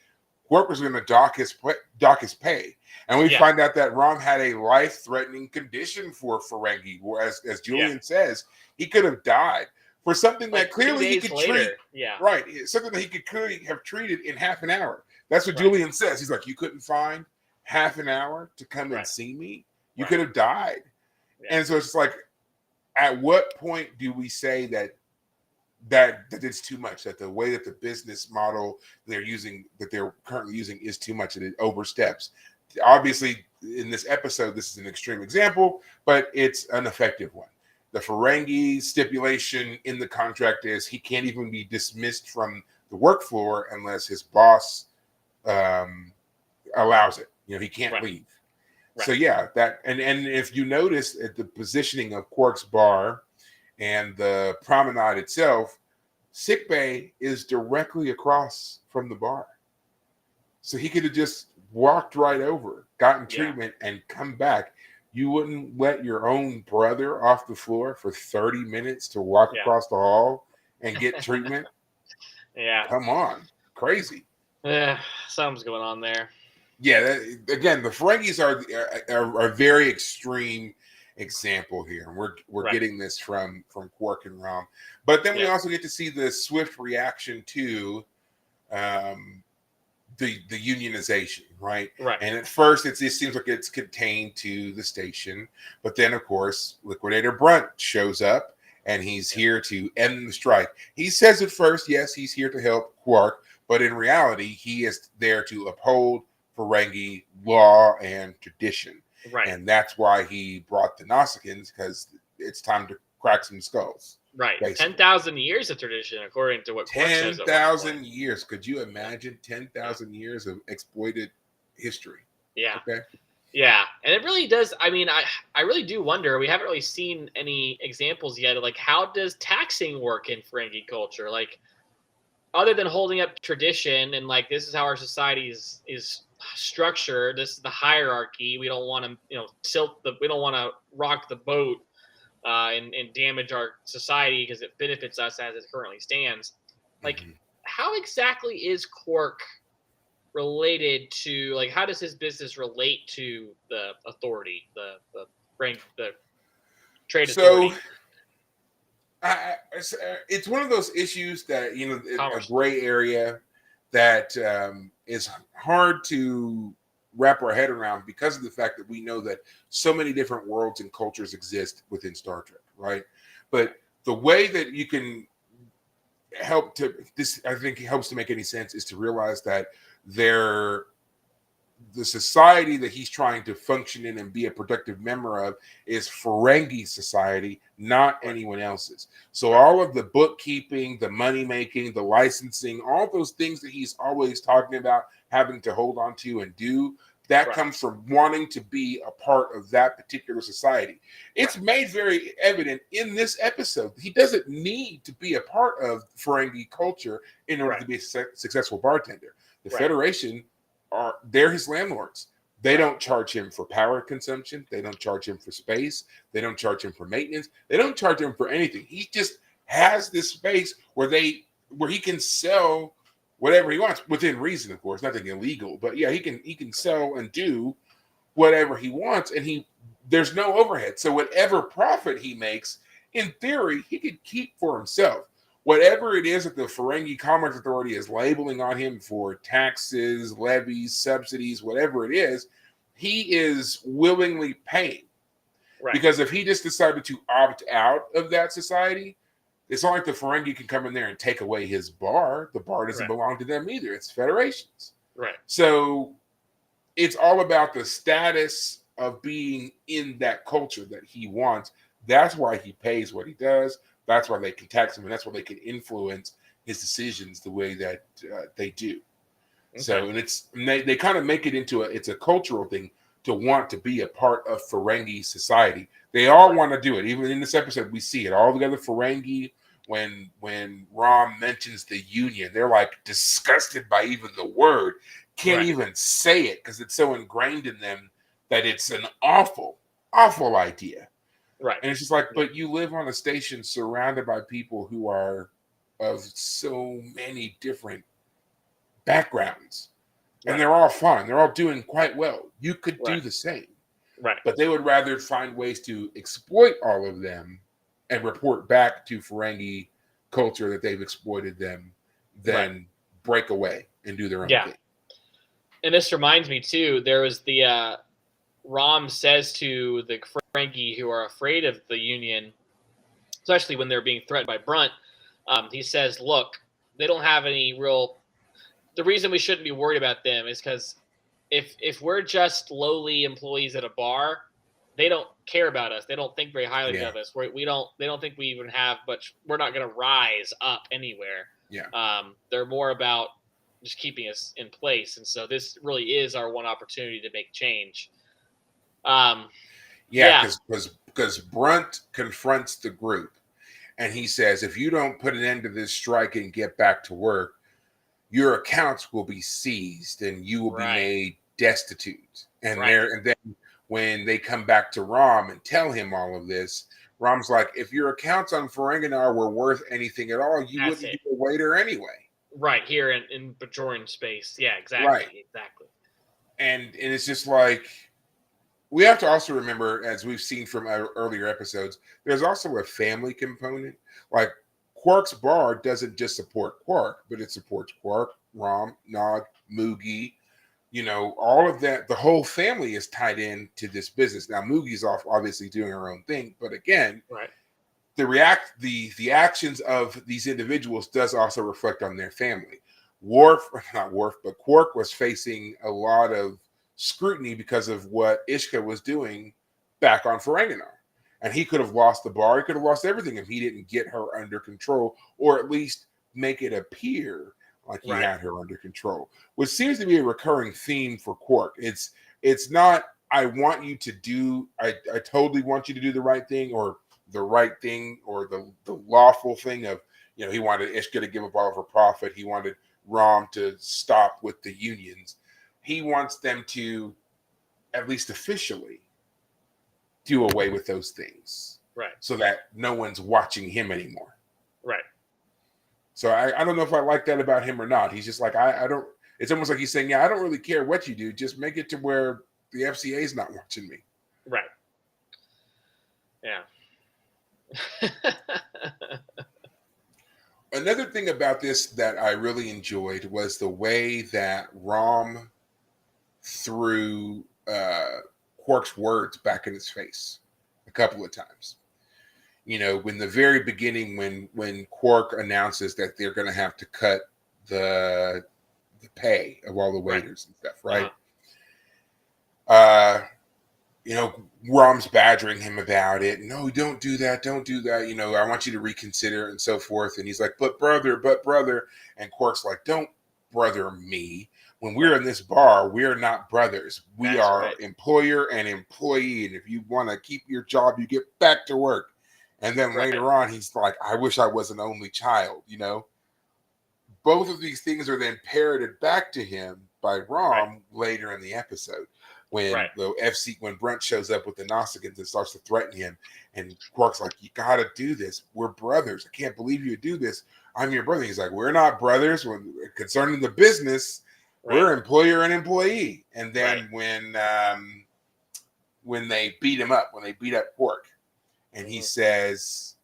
Quark was going to dock his pay, and we Yeah. find out that Rom had a life-threatening condition for Ferengi, whereas, as Yeah. Julian says, he could have died for something that Like 2 clearly he days could treat. later. Yeah. Right, something that he could clearly have treated in half an hour. That's what Right. Julian says. He's like, you couldn't find half an hour to come and Right. see me. You Right. could have died. Yeah. And so it's like, at what point do we say that it's too much, that the way that the business model they're currently using is too much, and it oversteps? Obviously, in this episode, this is an extreme example, but it's an effective one. The Ferengi stipulation in the contract is he can't even be dismissed from the work floor unless his boss um, allows it. He can't Right. leave. Right. So yeah, that and if you notice at the positioning of Quark's bar and the promenade itself, sick bay is directly across from the bar. So he could have just walked right over, gotten Yeah. treatment, and come back. You wouldn't let your own brother off the floor for 30 minutes to walk Yeah. across the hall and get treatment? Yeah. Come on. Crazy. Yeah. Something's going on there. Yeah, again, the Ferengis are a very extreme example here, and we're Right. getting this from Quark and Rom, but then we Yeah. also get to see the swift reaction to um, the unionization, right? Right. And at first, it seems like it's contained to the station, but then of course, Liquidator Brunt shows up, and he's here to end the strike. He says at first, yes, he's here to help Quark, but in reality, he is there to uphold Ferengi law and tradition. Right. And that's why he brought the Nausicaans, because it's time to crack some skulls. Right. Basically. 10,000 years of tradition, according to what Quark says. 10,000 years. Could you imagine 10,000 years of exploited history? Yeah. Okay. Yeah, and it really does. I mean, I really do wonder. We haven't really seen any examples yet of like how does taxing work in Ferengi culture? Like, other than holding up tradition and like this is how our society is structured. This is the hierarchy. We don't want to tilt the. We don't want to rock the boat and damage our society because it benefits us as it currently stands. Like, Mhm. how exactly is Quark related to, like, how does his business relate to the authority, the rank, the trade So authority? it's one of those issues that, a Commerce. gray area that is hard to wrap our head around because of the fact that we know that so many different worlds and cultures exist within Star Trek, right? But the way that you can help to this, I think, helps to make any sense is to realize that there the society that he's trying to function in and be a productive member of is Ferengi society, not Right. anyone else's. So all of the bookkeeping, the money making, the licensing, all those things that he's always talking about having to hold on to and do, that Right. comes from wanting to be a part of that particular society. It's Right. made very evident in this episode. He doesn't need to be a part of Ferengi culture in order Right. to be a successful bartender. The Right. Federation they're his landlords. They Right. don't charge him for power consumption. They don't charge him for space. They don't charge him for maintenance. They don't charge him for anything. He just has this space where they where he can sell whatever he wants within reason, of course, nothing illegal. But yeah, he can sell and do whatever he wants, and there's no overhead. So whatever profit he makes, in theory, he could keep for himself. Whatever it is that the Ferengi Commerce Authority is labeling on him for taxes, levies, subsidies, whatever it is, he is willingly paying. Right. Because if he just decided to opt out of that society, it's not like the Ferengi can come in there and take away his bar. The bar doesn't belong to them either. It's Federation's. Right. So it's all about the status of being in that culture that he wants. That's why he pays what he does. That's why they can tax him, and that's why they can influence his decisions the way that they do. Okay. So, and they kind of make it into it's a cultural thing to want to be a part of Ferengi society. They all want to do it. Even in this episode, we see it all together. Ferengi, when Rom mentions the Union, they're like disgusted by even the word. Can't even say it because it's so ingrained in them that it's an awful, awful idea. Right. And it's just like, but you live on a station surrounded by people who are of so many different backgrounds. And they're all fine. They're all doing quite well. You could do the same. Right. But they would rather find ways to exploit all of them and report back to Ferengi culture that they've exploited them than break away and do their own thing. And this reminds me, too, there was the Rom says to the Ferengi who are afraid of the Union, especially when they're being threatened by Brunt, he says, look, they don't have any real... The reason we shouldn't be worried about them is because if we're just lowly employees at a bar, they don't care about us. They don't think very highly of us. They don't think we even have much. We're not going to rise up anywhere. Yeah. They're more about just keeping us in place. And so this really is our one opportunity to make change. Because Brunt confronts the group and he says, if you don't put an end to this strike and get back to work, your accounts will be seized and you will be made destitute. And then when they come back to Rom and tell him all of this, Rom's like, if your accounts on Ferenginar were worth anything at all, you wouldn't be a waiter anyway. Right, here in Bajoran space. Yeah, exactly. Right. Exactly. And it's just like, we have to also remember, as we've seen from our earlier episodes, there's also a family component. Like, Quark's bar doesn't just support Quark, but it supports Quark, Rom, Nog, Moogie, all of that. The whole family is tied in to this business. Now, Moogie's obviously doing her own thing, but again, the actions of these individuals does also reflect on their family. But Quark was facing a lot of scrutiny because of what Ishka was doing back on Ferenginar. And he could have lost the bar. He could have lost everything if he didn't get her under control, or at least make it appear like he had her under control, which seems to be a recurring theme for Quark. It's not, I totally want you to do the right thing, or the lawful thing of, he wanted Ishka to give up all of her profit. He wanted Rom to stop with the unions. He wants them to, at least officially, do away with those things, so that no one's watching him anymore. Right. So I don't know if I like that about him or not. He's just like, I don't. It's almost like he's saying, I don't really care what you do. Just make it to where the FCA is not watching me. Right. Yeah. Another thing about this that I really enjoyed was the way that Rom threw Quark's words back in his face a couple of times. When the very beginning, when Quark announces that they're going to have to cut the pay of all the waiters and stuff, right? Rom's badgering him about it. No, don't do that. Don't do that. I want you to reconsider and so forth. And he's like, but brother. And Quark's like, don't brother me. When we're in this bar, we're not brothers. We are employer and employee. And if you want to keep your job, you get back to work. And then later on, he's like, I wish I was an only child, Both of these things are then parroted back to him by Rom later in the episode. When when Brent shows up with the Nausicaans and starts to threaten him, and Quark's like, you got to do this. We're brothers. I can't believe you do this. I'm your brother. He's like, we're not brothers. Concerning the business, Right. we're employer and employee. And Right. then when they beat him up, when they beat up Quark, and he Mhm. says,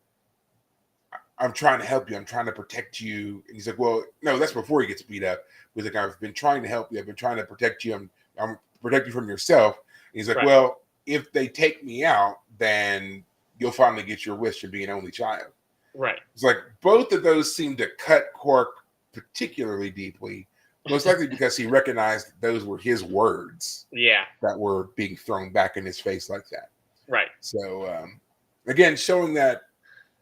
I'm trying to help you. I'm trying to protect you. And he's like, well, no, that's before he gets beat up. He's like, I've been trying to help you. I've been trying to protect you. I'm protecting you from yourself. And he's like, Right. well, if they take me out, then you'll finally get your wish of being an only child. Right. It's like both of those seem to cut Quark particularly deeply, most likely because he recognized those were his words Yeah. that were being thrown back in his face like that. Right. So, again, showing that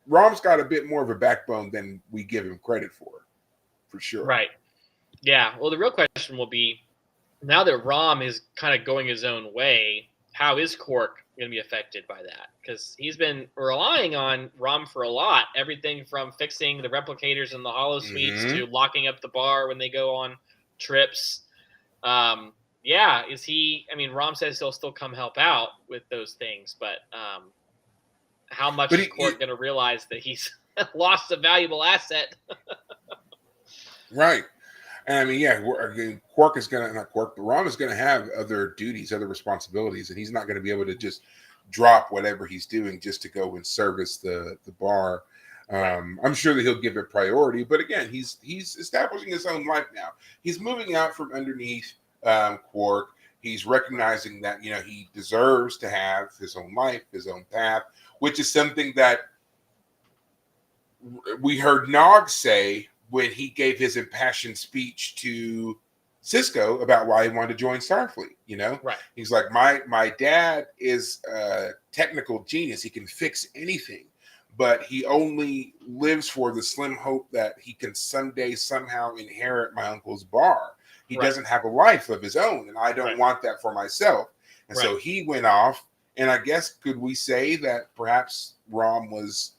Rom's got a bit more of a backbone than we give him credit for sure. Right. Yeah. Well, the real question will be, now that Rom is kind of going his own way, how is Quark going to be affected by that? Because he's been relying on Rom for a lot. Everything from fixing the replicators in the holo suites Mm-hmm. to locking up the bar when they go on trips. Yeah, is he? I mean, Rom says he'll still come help out with those things, but how much But is Quark going to realize that he's lost a valuable asset? right. And I mean, yeah, Quark is gonna not Quark, but Rom is gonna have other duties, other responsibilities, and he's not gonna be able to just drop whatever he's doing just to go and service the bar. Right. I'm sure that he'll give it priority, but again, he's establishing his own life now. He's moving out from underneath Quark. He's recognizing that he deserves to have his own life, his own path, which is something that we heard Nog say when he gave his impassioned speech to Cisco about why he wanted to join Starfleet. Right. He's like, my dad is a technical genius. He can fix anything, but he only lives for the slim hope that he can someday somehow inherit my uncle's bar. He Right. doesn't have a life of his own, and I don't Right. want that for myself. And so Right. he went off, and I guess could we say that perhaps Rom was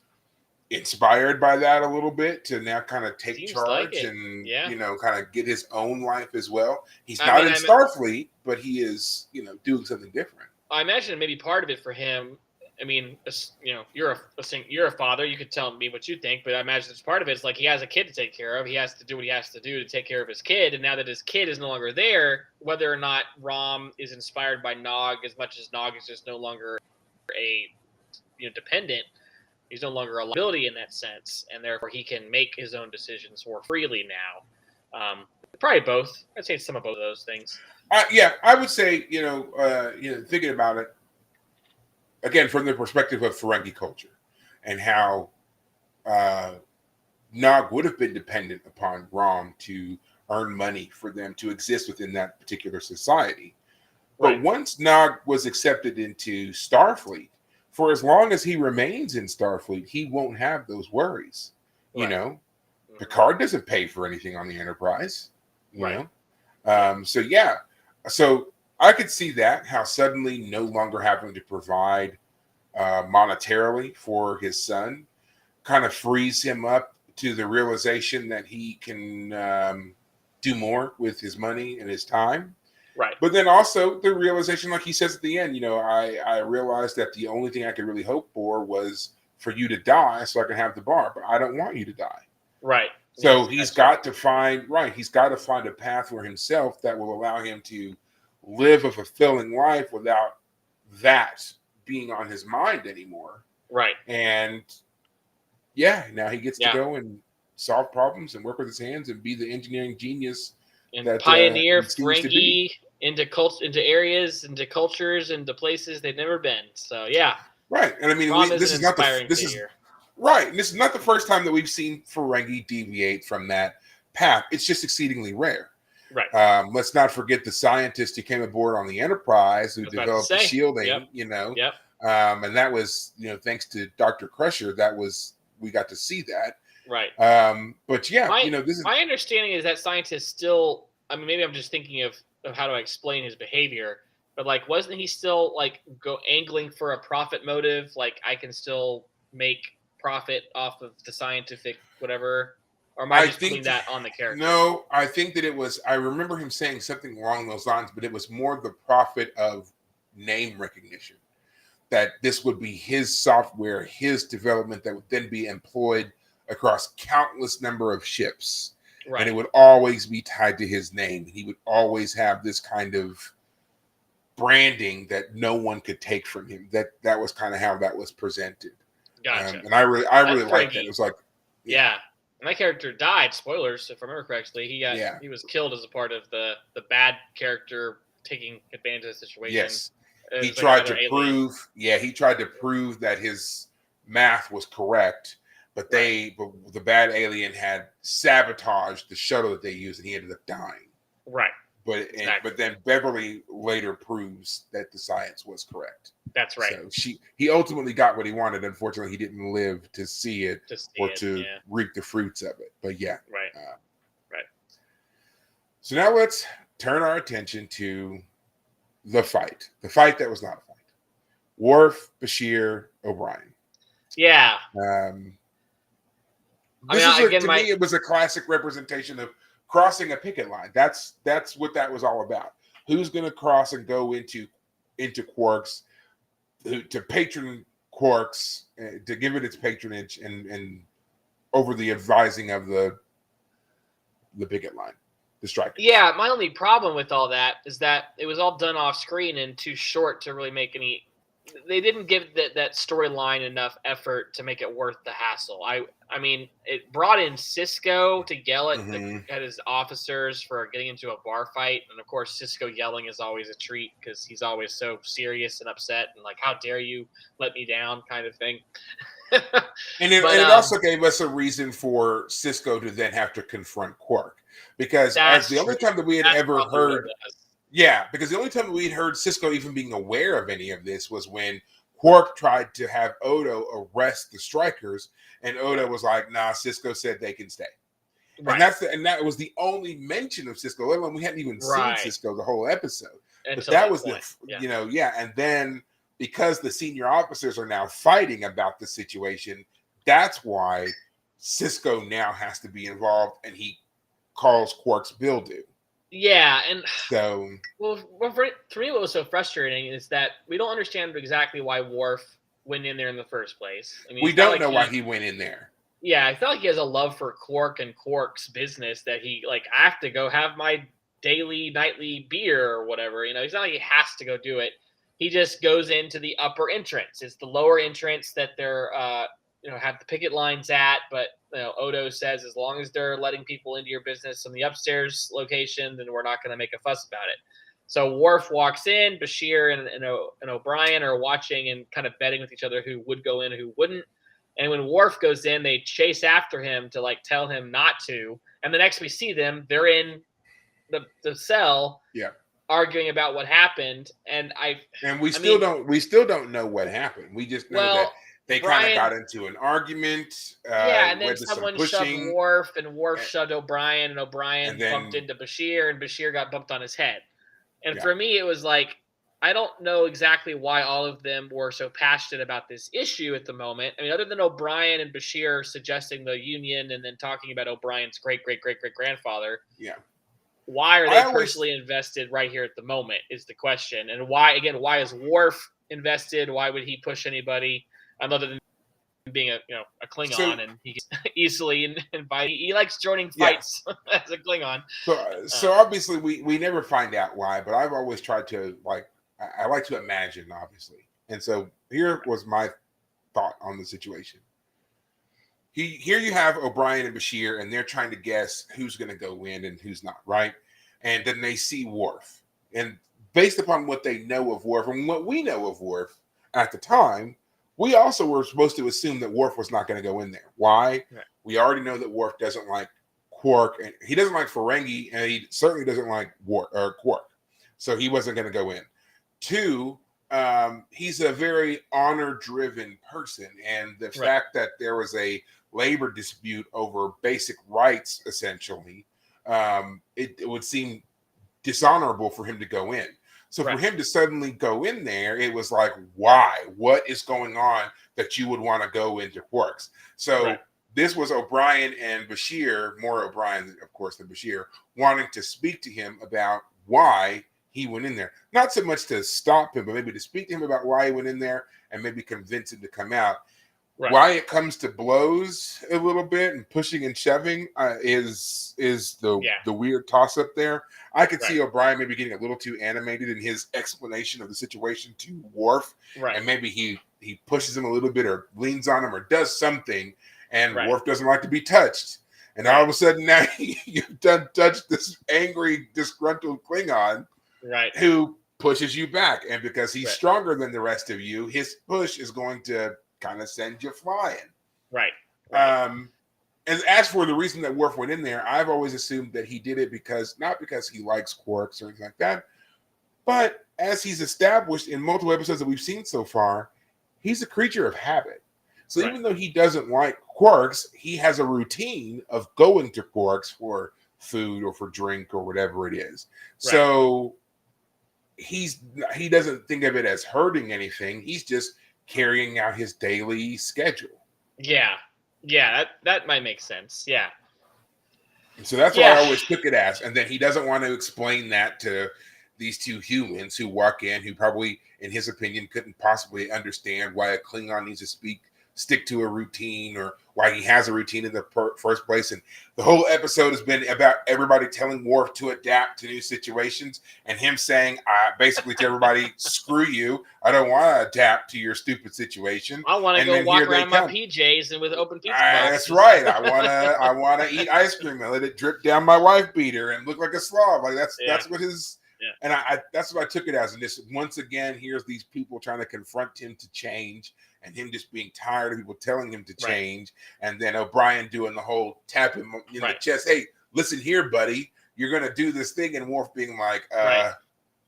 inspired by that a little bit to now kind of take Seems like charge it. and Yeah. kind of get his own life as well. He's I not mean, in Starfleet, but he is doing something different. I imagine maybe part of it for him. I mean, you're a father. You could tell me what you think, but I imagine it's part of it. It's like he has a kid to take care of. He has to do what he has to do to take care of his kid. And now that his kid is no longer there, whether or not Rom is inspired by Nog as much as Nog is just no longer a dependent, he's no longer a liability in that sense, and therefore he can make his own decisions more freely now. Probably both. I'd say some of both of those things. Yeah, I would say thinking about it again from the perspective of Ferengi culture and how Nog would have been dependent upon Rom to earn money for them to exist within that particular society. But Right. once Nog was accepted into Starfleet, for as long as he remains in Starfleet, he won't have those worries. Right. Picard doesn't pay for anything on the Enterprise. Right. So yeah, so I could see that how suddenly no longer having to provide monetarily for his son kind of frees him up to the realization that he can do more with his money and his time. Right. But then also the realization, like he says at the end, I realized that the only thing I could really hope for was for you to die so I can have the bar, but I don't want you to die. Right. So Yes, he's got to find a path for himself that will allow him to live a fulfilling life without that being on his mind anymore. Right. And yeah, now he gets to Yeah. go and solve problems and work with his hands and be the engineering genius And that pioneer he seems to be. Ferengi into areas, into cultures, into places they've never been. So yeah, Right. And I mean, Rom is this an is not inspiring this is figure. right. And this is not the first time that we've seen Ferengi deviate from that path. It's just exceedingly rare. Right. Let's not forget the scientist who came aboard on the Enterprise who I was about to developed the say. shielding, Yep. and that was, thanks to Dr. Crusher, we got to see that. Right. But yeah, this is My understanding is that scientists still. I mean, maybe I'm just thinking of how do I explain his behavior, but like, wasn't he still like go angling for a profit motive? Like, I can still make profit off of the scientific whatever, or am I just putting that on the character? No, I think that it was. I remember him saying something along those lines, but it was more the profit of name recognition. That this would be his software, his development that would then be employed across countless number of ships. Right. And it would always be tied to his name. He would always have this kind of branding that no one could take from him. That was kind of how that was presented. Gotcha. And I really liked that. It was like, yeah. And that character died. Spoilers, if I remember correctly. He was killed as a part of the bad character taking advantage of the situation. Yes, he tried to prove. Yeah, he tried to prove that his math was correct, but the bad alien had sabotaged the shuttle that they used, and he ended up dying. Right. But then Beverly later proves that the science was correct. That's right. So he ultimately got what he wanted. Unfortunately, he didn't live to see it to reap the fruits of it. But yeah. Right. Right. So now let's turn our attention to the fight. The fight that was not a fight. Worf, Bashir, O'Brien. Yeah. To me, it was a classic representation of crossing a picket line. That's what that was all about. Who's going to cross and go into Quark's, to patron Quark's, to give it its patronage and over the advising of the picket line, the strike. Yeah, my only problem with all that is that it was all done off screen and too short to really make any. They didn't give that storyline enough effort to make it worth the hassle. I mean, it brought in Cisco to yell at his officers for getting into a bar fight, and of course, Cisco yelling is always a treat because he's always so serious and upset and like, "How dare you let me down?" kind of thing. And it also gave us a reason for Cisco to then have to confront Quark, because as the only time that we had ever heard. Yeah, because the only time we'd heard Cisco even being aware of any of this was when Quark tried to have Odo arrest the strikers, and Odo was like, "Nah, Cisco said they can stay." Right. And that was the only mention of Cisco. Let alone we hadn't even seen Cisco the whole episode. But that was and then because the senior officers are now fighting about the situation, that's why Cisco now has to be involved, and he calls Quark's Bildu. Yeah, and so for me, what was so frustrating is that we don't understand exactly why Worf went in there in the first place. I mean, we don't know why he went in there. Yeah, I felt like he has a love for Quark and Quark's business that he I have to go have my daily, nightly beer or whatever. It's not like he has to go do it. He just goes into the upper entrance. It's the lower entrance that they're have the picket lines at, but Odo says as long as they're letting people into your business in the upstairs location, then we're not going to make a fuss about it. So Worf walks in, Bashir and O'Brien are watching and kind of betting with each other who would go in and who wouldn't. And when Worf goes in, they chase after him to tell him not to. And the next we see them, they're in the cell, arguing about what happened. And we still don't know what happened. We just know that they kind of got into an argument. And then someone shoved Worf, and Worf shoved O'Brien, and O'Brien bumped into Bashir, and Bashir got bumped on his head. And for me, it was like, I don't know exactly why all of them were so passionate about this issue at the moment. I mean, other than O'Brien and Bashir suggesting the union and then talking about O'Brien's great-great-great-great-grandfather. Yeah. Why are they personally invested right here at the moment is the question. And why is Worf invested? Why would he push anybody? Other than being a Klingon, and he gets easily invited. He likes joining fights as a Klingon. So obviously we never find out why, but I've always tried to I like to imagine, obviously. And so here was my thought on the situation. Here you have O'Brien and Bashir, and they're trying to guess who's going to go in and who's not, right? And then they see Worf. And based upon what they know of Worf and what we know of Worf at the time, we also were supposed to assume that Worf was not going to go in there. Why? Right. We already know that Worf doesn't like Quark, and he doesn't like Ferengi, and he certainly doesn't like Quark. So he wasn't going to go in. 2, he's a very honor-driven person, and the fact that there was a labor dispute over basic rights, essentially, it would seem dishonorable for him to go in. So for him to suddenly go in there, it was like, why? What is going on that you would want to go into Quark's? So this was O'Brien and Bashir, more O'Brien, of course, than Bashir, wanting to speak to him about why he went in there. Not so much to stop him, but maybe to speak to him about why he went in there and maybe convince him to come out. Right. Why it comes to blows a little bit and pushing and shoving is Yeah. the weird toss up there. I could Right. see O'Brien maybe getting a little too animated in his explanation of the situation to Worf, Right. and maybe he pushes him a little bit or leans on him or does something, and Right. Worf doesn't like to be touched, and all Right. of a sudden now you've done touched this angry, disgruntled Klingon Right. who pushes you back, and because he's Right. stronger than the rest of you, his push is going to kind of send you flying. Right. Right. And as for the reason that Worf went in there, I've always assumed that he did it because not because he likes quarks or anything like that, but as he's established in multiple episodes that we've seen so far, he's a creature of habit. So Right. even though he doesn't like quarks, he has a routine of going to quarks for food or for drink or whatever it is. Right. So he doesn't think of it as hurting anything. He's just carrying out his daily schedule. Yeah. Yeah. That might make sense. Yeah. So that's why I Yeah. always took it as. And then he doesn't want to explain that to these two humans who walk in, who probably, in his opinion, couldn't possibly understand why a Klingon needs to stick to a routine, or why he has a routine in the first place. And the whole episode has been about everybody telling Worf to adapt to new situations, and him saying, basically to everybody, "Screw you! I don't want to adapt to your stupid situation." I want to And go then walk here they around my come. PJs and with open pizza boxes. That's right. I wanna eat ice cream and let it drip down my wife beater and look like a slob. Like that's what his. Yeah. And I that's what I took it as. And this once again, here's these people trying to confront him to change, and him just being tired of people telling him to change. Right. And then O'Brien doing the whole tap him in the chest. Hey, listen here, buddy. You're gonna do this thing, and Worf being like,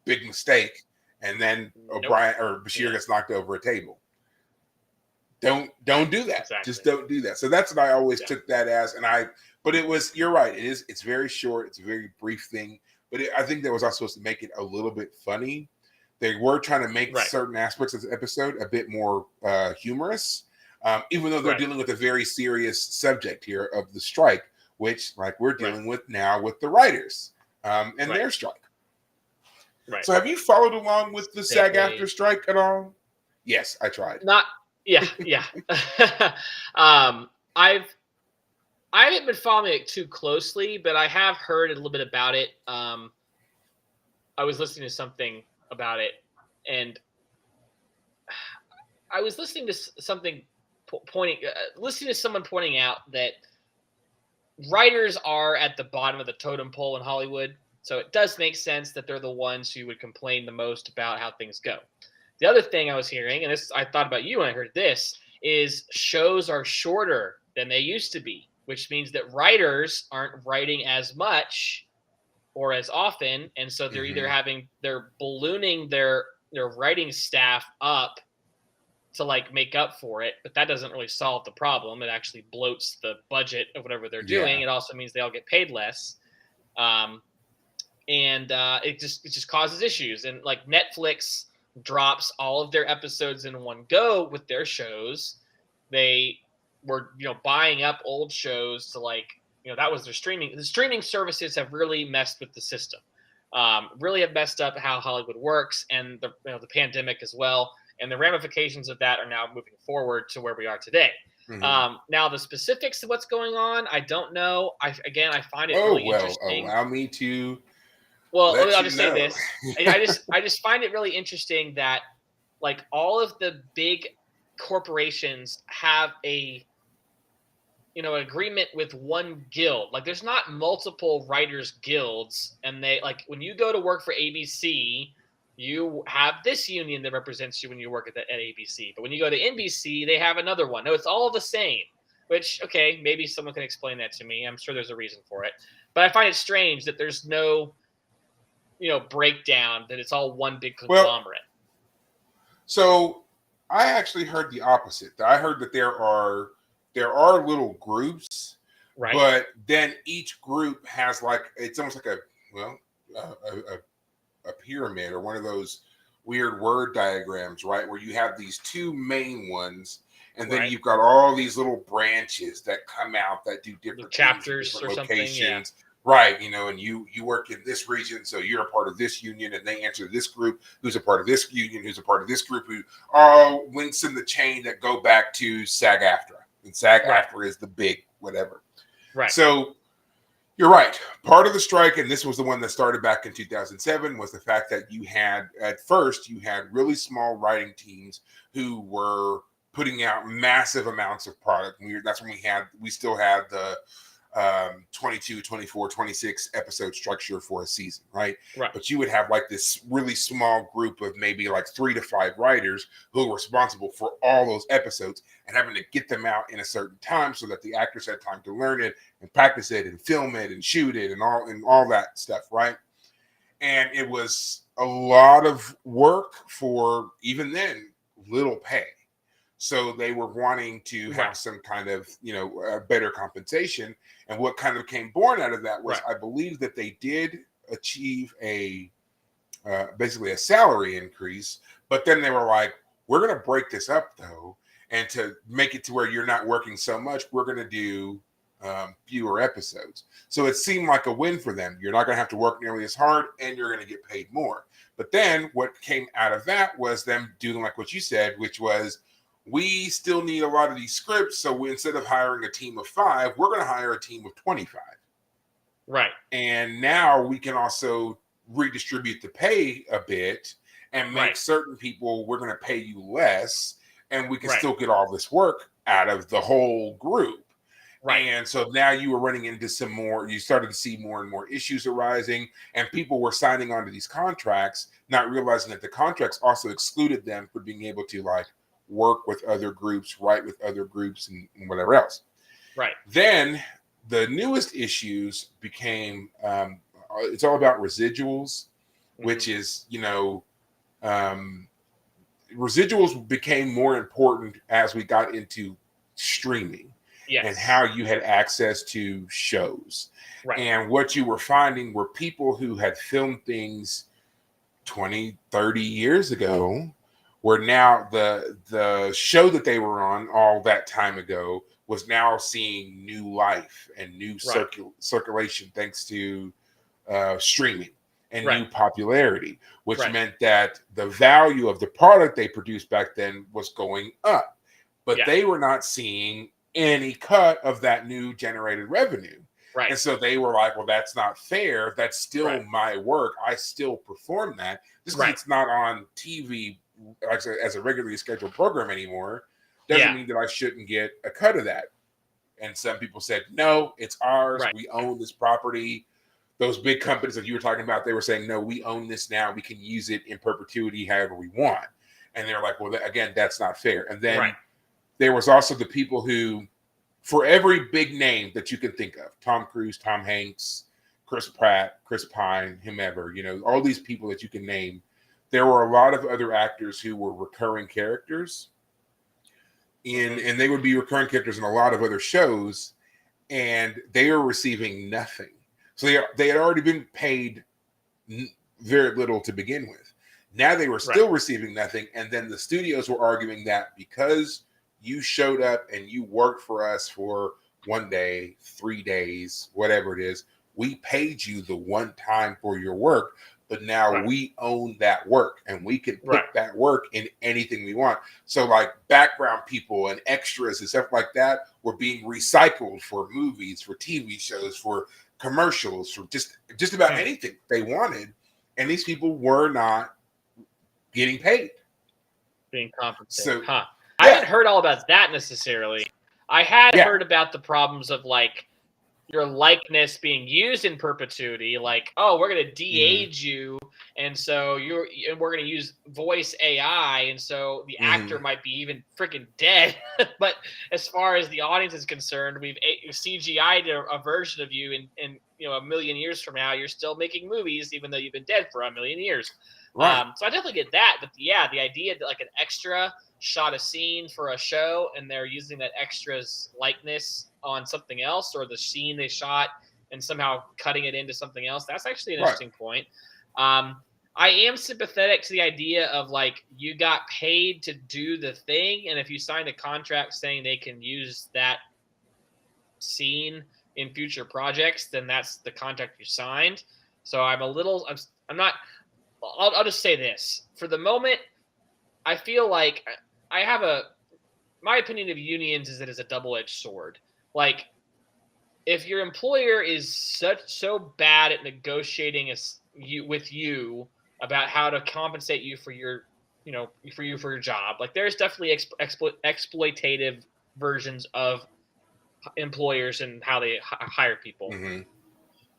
big mistake. And then O'Brien or Bashir gets knocked over a table. Don't do that. Exactly. Just don't do that. So that's what I always took that as. But it was, you're right. It's very short. It's a very brief thing. But I think that was also supposed to make it a little bit funny. They were trying to make certain aspects of the episode a bit more humorous, even though they're dealing with a very serious subject here of the strike, which, like, we're dealing with now with the writers and their strike. Right. So have you followed along with the SAG-AFTRA strike at all? Yes, I tried. Yeah. I haven't been following it too closely, but I have heard a little bit about it. I was listening to something about it, and I was listening to something listening to someone pointing out that writers are at the bottom of the totem pole in Hollywood. So it does make sense that they're the ones who would complain the most about how things go. The other thing I was hearing, and this I thought about you when I heard this, is shows are shorter than they used to be, which means that writers aren't writing as much or as often, and so they're either they're ballooning their writing staff up to like make up for it, but that doesn't really solve the problem. It actually bloats the budget of whatever they're doing. It also means they all get paid less. And it just causes issues. And like Netflix drops all of their episodes in one go with their shows. They were buying up old shows to that was their streaming. The streaming services have really messed with the system. Really have messed up how Hollywood works, and the pandemic as well. And the ramifications of that are now moving forward to where we are today. Now the specifics of what's going on, I don't know. I find it really interesting. Allow me to. Well, I'll just say this. I just find it really interesting that like all of the big corporations have an agreement with one guild. Like there's not multiple writers guilds, and they like when you go to work for ABC, you have this union that represents you when you work at ABC. But when you go to NBC, they have another one. No, it's all the same. Which, okay, maybe someone can explain that to me. I'm sure there's a reason for it. But I find it strange that there's no breakdown, that it's all one big conglomerate. So I actually heard the opposite. I heard that there are little groups, right? But then each group has it's almost like a pyramid or one of those weird word diagrams, right? Where you have these two main ones, and then you've got all these little branches that come out that do different chapters things, different or locations. something. Yeah. Right, and you work in this region, so you're a part of this union, and they answer this group, who's a part of this union, who's a part of this group, who all links in the chain that go back to SAG-AFTRA, and Right. SAG-AFTRA is the big whatever. Right. So you're right. Part of the strike, and this was the one that started back in 2007, was the fact that at first you had really small writing teams who were putting out massive amounts of product. That's when we still had the 22, 24, 26 episode structure for a season, right? Right. But you would have like this really small group of maybe like 3 to 5 writers who were responsible for all those episodes and having to get them out in a certain time so that the actors had time to learn it and practice it and film it and shoot it and all that stuff, right? And it was a lot of work for, even then, little pay. So they were wanting to have some kind of, better compensation. And what kind of came born out of that was, I believe that they did achieve basically a salary increase, but then they were like, we're going to break this up though. And to make it to where you're not working so much, we're going to do fewer episodes. So it seemed like a win for them. You're not going to have to work nearly as hard and you're going to get paid more. But then what came out of that was them doing like what you said, which was, we still need a lot of these scripts. So instead of hiring a team of 5, we're going to hire a team of 25. Right. And now we can also redistribute the pay a bit and make certain people, we're going to pay you less. And we can still get all this work out of the whole group. Right. And so now you were running into you started to see more and more issues arising, and people were signing on to these contracts, not realizing that the contracts also excluded them from being able to work with other groups, write with other groups, and whatever else. Right. Then the newest issues became, it's all about residuals, which is, residuals became more important as we got into streaming. Yes. And how you had access to shows. Right. And what you were finding were people who had filmed things 20, 30 years ago, where now the show that they were on all that time ago was now seeing new life and new circulation thanks to streaming and new popularity, which meant that the value of the product they produced back then was going up. But they were not seeing any cut of that new generated revenue. Right. And so they were like, well, that's not fair. That's still my work. I still perform that. Just because it's not on TV as a regularly scheduled program anymore doesn't mean that I shouldn't get a cut of that. And some people said, no, it's ours. We own this property. Those big companies that you were talking about, they were saying, no, we own this now. We can use it in perpetuity however we want. And they're like, well, again, that's not fair. And then there was also the people who, for every big name that you can think of, Tom Cruise, Tom Hanks, Chris Pratt, Chris Pine, whomever, all these people that you can name, there were a lot of other actors who were recurring characters and they would be recurring characters in a lot of other shows, and they were receiving nothing. So they had already been paid very little to begin with. Now they were still receiving nothing, and then the studios were arguing that because you showed up and you worked for us for 1 day, 3 days, whatever it is, we paid you the one time for your work, but now we own that work and we can put that work in anything we want. So like background people and extras and stuff like that were being recycled for movies, for TV shows, for commercials, for just about anything they wanted. And these people were not getting paid. Being compensated. So, I hadn't heard all about that necessarily. I had heard about the problems of your likeness being used in perpetuity. Like, oh, we're going to de-age you, and so we're going to use voice AI, and so the actor might be even freaking dead. But as far as the audience is concerned, we've CGI'd a version of you, and a million years from now, you're still making movies, even though you've been dead for a million years. Right. So I definitely get that. But the idea that like an extra shot a scene for a show and they're using that extra's likeness on something else, or the scene they shot and somehow cutting it into something else, that's actually an interesting point. I am sympathetic to the idea of you got paid to do the thing, and if you signed a contract saying they can use that scene in future projects, then that's the contract you signed. So I'm not. I'll just say this for the moment. I feel like I have my opinion of unions is that it's a double-edged sword. Like, if your employer is so bad at negotiating with you about how to compensate you for your for your job, like there's definitely exploitative versions of employers and how they hire people. Mm-hmm.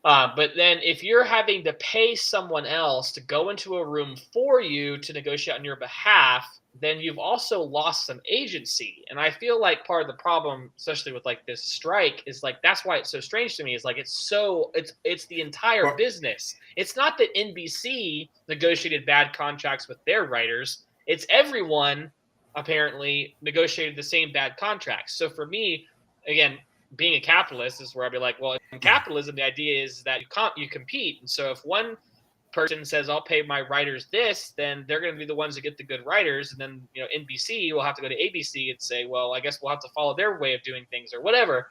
But then if you're having to pay someone else to go into a room for you to negotiate on your behalf, then you've also lost some agency. And I feel like part of the problem, especially with like this strike, is like that's why it's so strange to me. Is like it's the entire Well, business. It's not that NBC negotiated bad contracts with their writers. It's everyone apparently negotiated the same bad contracts. So for me, again, being a capitalist is where I'd be like, well, in capitalism, the idea is that you compete. And so if one person says, I'll pay my writers this, then they're going to be the ones that get the good writers. And then, NBC will have to go to ABC and say, well, I guess we'll have to follow their way of doing things or whatever.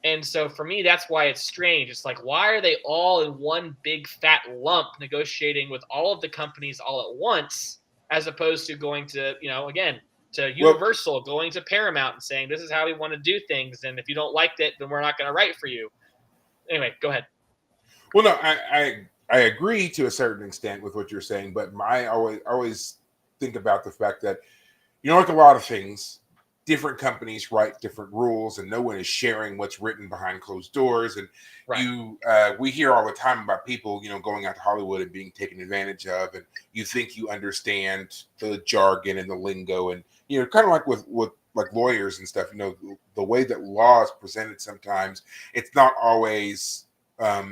And so for me, that's why it's strange. It's like, why are they all in one big fat lump negotiating with all of the companies all at once, as opposed to going to, again, to Universal, going to Paramount and saying, this is how we want to do things. And if you don't like it, then we're not going to write for you. Anyway, go ahead. Well, no, I agree to a certain extent with what you're saying, but I always think about the fact that, like a lot of things, different companies write different rules, and no one is sharing what's written behind closed doors. And we hear all the time about people, going out to Hollywood and being taken advantage of, and you think you understand the jargon and the lingo, and kind of like with like lawyers and stuff. The way that law is presented sometimes, it's not always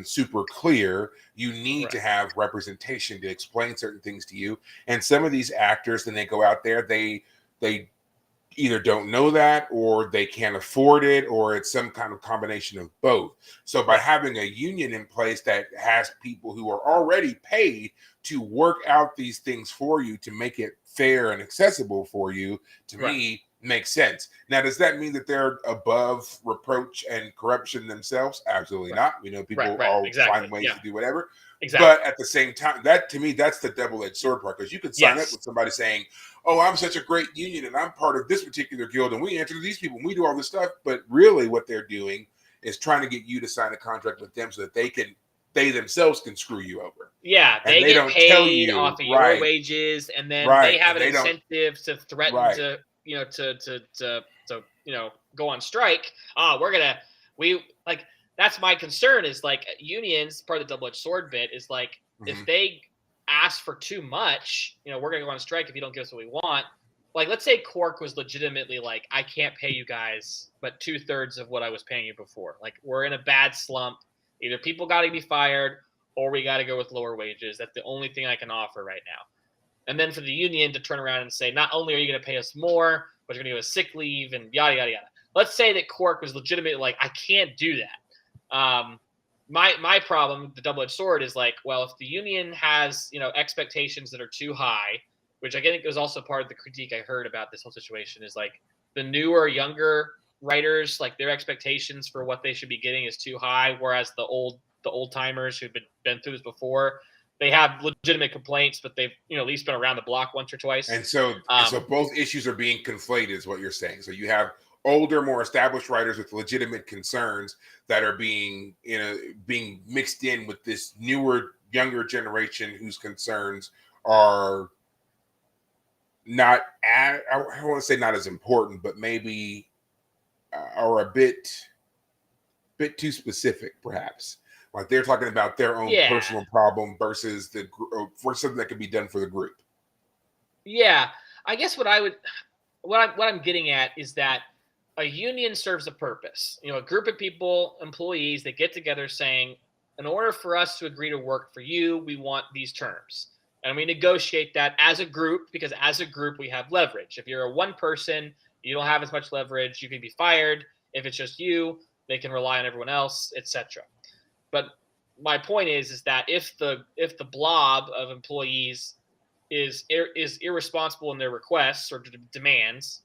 super clear. You need to have representation to explain certain things to you. And some of these actors, then they go out there, they either don't know that, or they can't afford it, or it's some kind of combination of both. So by having a union in place that has people who are already paid to work out these things for you to make it fair and accessible for you, to me, makes sense. Now, does that mean that they're above reproach and corruption themselves? Absolutely not. We know people all find ways to do whatever. Exactly. But at the same time, that to me, that's the double-edged sword part, because you could sign up with somebody saying, oh, I'm such a great union and I'm part of this particular guild and we answer these people and we do all this stuff. But really what they're doing is trying to get you to sign a contract with them so that they themselves can screw you over. Yeah, they get don't paid tell you, off of your wages, and then they have an incentive to threaten to go on strike. That's my concern, is like unions, part of the double-edged sword bit is like, if they ask for too much, we're going to go on strike if you don't give us what we want. Like, let's say Cork was legitimately like, I can't pay you guys, but 2/3 of what I was paying you before. Like, we're in a bad slump. Either people got to be fired or we got to go with lower wages. That's the only thing I can offer right now. And then for the union to turn around and say, not only are you going to pay us more, but you're going to give us sick leave and yada, yada, yada. Let's say that Cork was legitimately like, I can't do that. My problem, the double-edged sword, is like, well, if the union has, expectations that are too high, which I think was also part of the critique I heard about this whole situation, is like the newer, younger writers, like their expectations for what they should be getting is too high, whereas the old timers who've been through this before, they have legitimate complaints, but they've at least been around the block once or twice. And so both issues are being conflated, is what you're saying. So you have older, more established writers with legitimate concerns that are being mixed in with this newer, younger generation whose concerns are not I want to say not as important, but maybe are a bit too specific, perhaps. Like they're talking about their own personal problem versus for something that could be done for the group. Yeah, I guess what I'm getting at is that a union serves a purpose. A group of people, employees, that get together saying, in order for us to agree to work for you, we want these terms. And we negotiate that as a group, because as a group, we have leverage. If you're a one person, you don't have as much leverage. You can be fired. If it's just you, they can rely on everyone else, etc. But my point is that if the blob of employees is irresponsible in their requests or demands,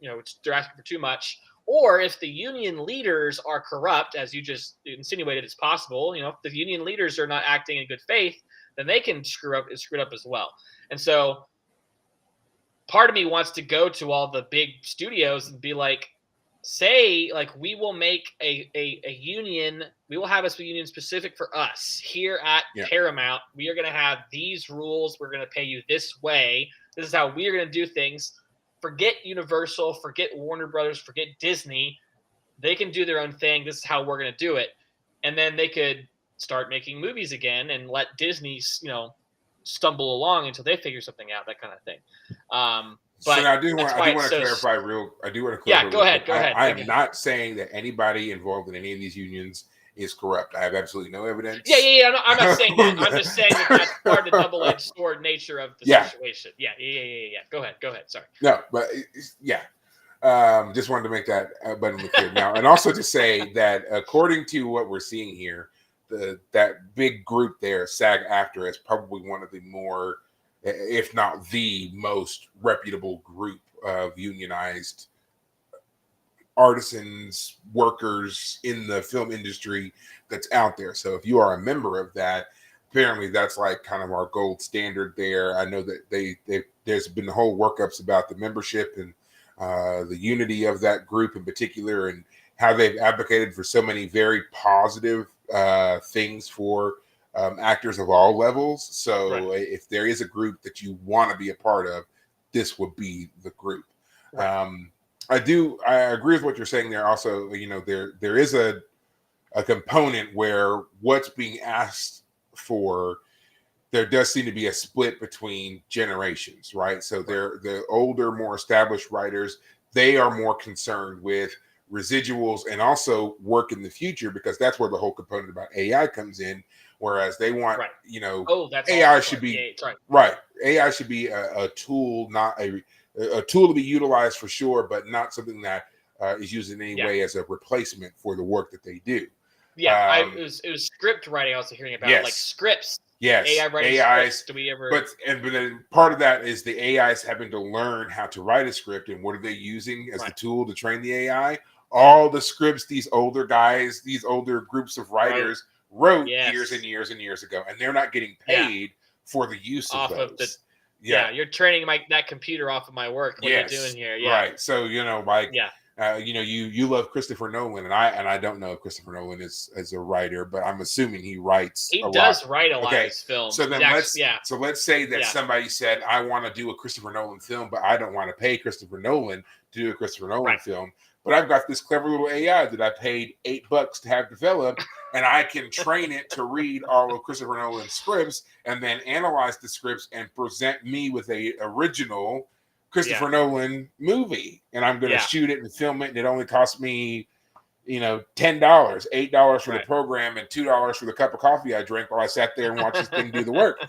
they're asking for too much, Or if the union leaders are corrupt, as you just insinuated it's possible, if the union leaders are not acting in good faith, then they can screw up as well. And so part of me wants to go to all the big studios and be like, say, like, we will make a union, we will have a union specific for us here at Paramount. We are going to have these rules. We're going to pay you this way. This is how we're going to do things. Forget Universal, forget Warner Brothers, forget Disney. They can do their own thing. This is how we're going to do it. And then they could start making movies again and let Disney, stumble along until they figure something out, that kind of thing. But so now I do want to clarify Yeah, go ahead. I am not saying that anybody involved in any of these unions is corrupt. I have absolutely no evidence. Yeah. I'm not saying that. I'm just saying that that's part of the double-edged sword nature of the situation. Yeah. Go ahead. Sorry. No, but just wanted to make that abundantly clear now, and also to say that according to what we're seeing here, that big group there, SAG-AFTRA, is probably one of the more, if not the most reputable group of unionized artisans, workers in the film industry that's out there. So if you are a member of that, apparently that's like kind of our gold standard there. I know that there's been whole workups about the membership and the unity of that group in particular, and how they've advocated for so many very positive things for actors of all levels. So if there is a group that you want to be a part of, this would be the group. I agree with what you're saying there. Also, there is a component where what's being asked for, there does seem to be a split between generations, right? So the older, more established writers, they are more concerned with residuals and also work in the future, because that's where the whole component about AI comes in. Whereas they want, AI should be AI should be a tool, not a tool to be utilized for sure, but not something that is used in any way as a replacement for the work that they do. Yeah, it was script writing. I was hearing about like scripts. Yes, AI writing scripts. Do we ever? But then part of that is the AIs having to learn how to write a script, and what are they using as the tool to train the AI? All the scripts these older guys, these older groups of writers wrote years and years and years ago, and they're not getting paid for the use of those. You're training that computer off of my work. What are you doing here? Yeah. Right. So you love Christopher Nolan, and I don't know if Christopher Nolan is a writer, but I'm assuming he writes. He does write a lot of his films. So then let's say that somebody said, I want to do a Christopher Nolan film, but I don't want to pay Christopher Nolan to do a Christopher Nolan film. But I've got this clever little AI that I paid $8 to have developed, and I can train it to read all of Christopher Nolan's scripts and then analyze the scripts and present me with a original Christopher Nolan movie. And I'm going to shoot it and film it, and it only cost me, $10, $8 for the program, and $2 for the cup of coffee I drank while I sat there and watched this thing do the work.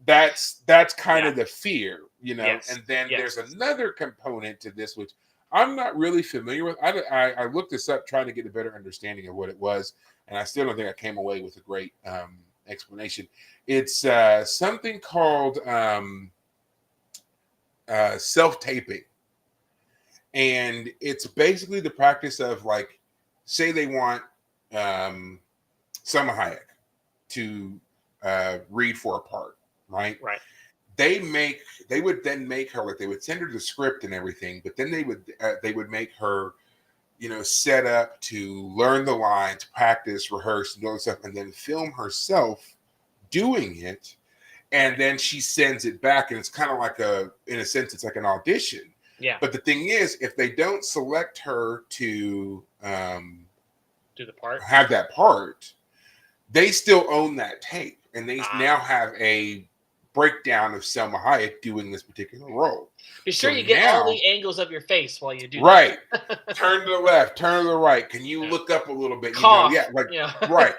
That's kind of the fear, and then there's another component to this, which I'm not really familiar with. I looked this up trying to get a better understanding of what it was, and I still don't think I came away with a great explanation. It's something called self-taping. And it's basically the practice of, like, say they want Selma Hayek to read for a part, right? Right. They would then make her, like, they would send her the script and everything, but then they would make her, set up to learn the lines, practice, rehearse, and all that stuff, and then film herself doing it, and then she sends it back, and it's kind of like in a sense, it's like an audition. Yeah. But the thing is, if they don't select her to do the part, have that part, they still own that tape, and they now have a breakdown of Selma Hayek doing this particular role. Be sure you get all the angles of your face while you do that. Turn to the left, turn to the right. Can you look up a little bit? Cough. Right.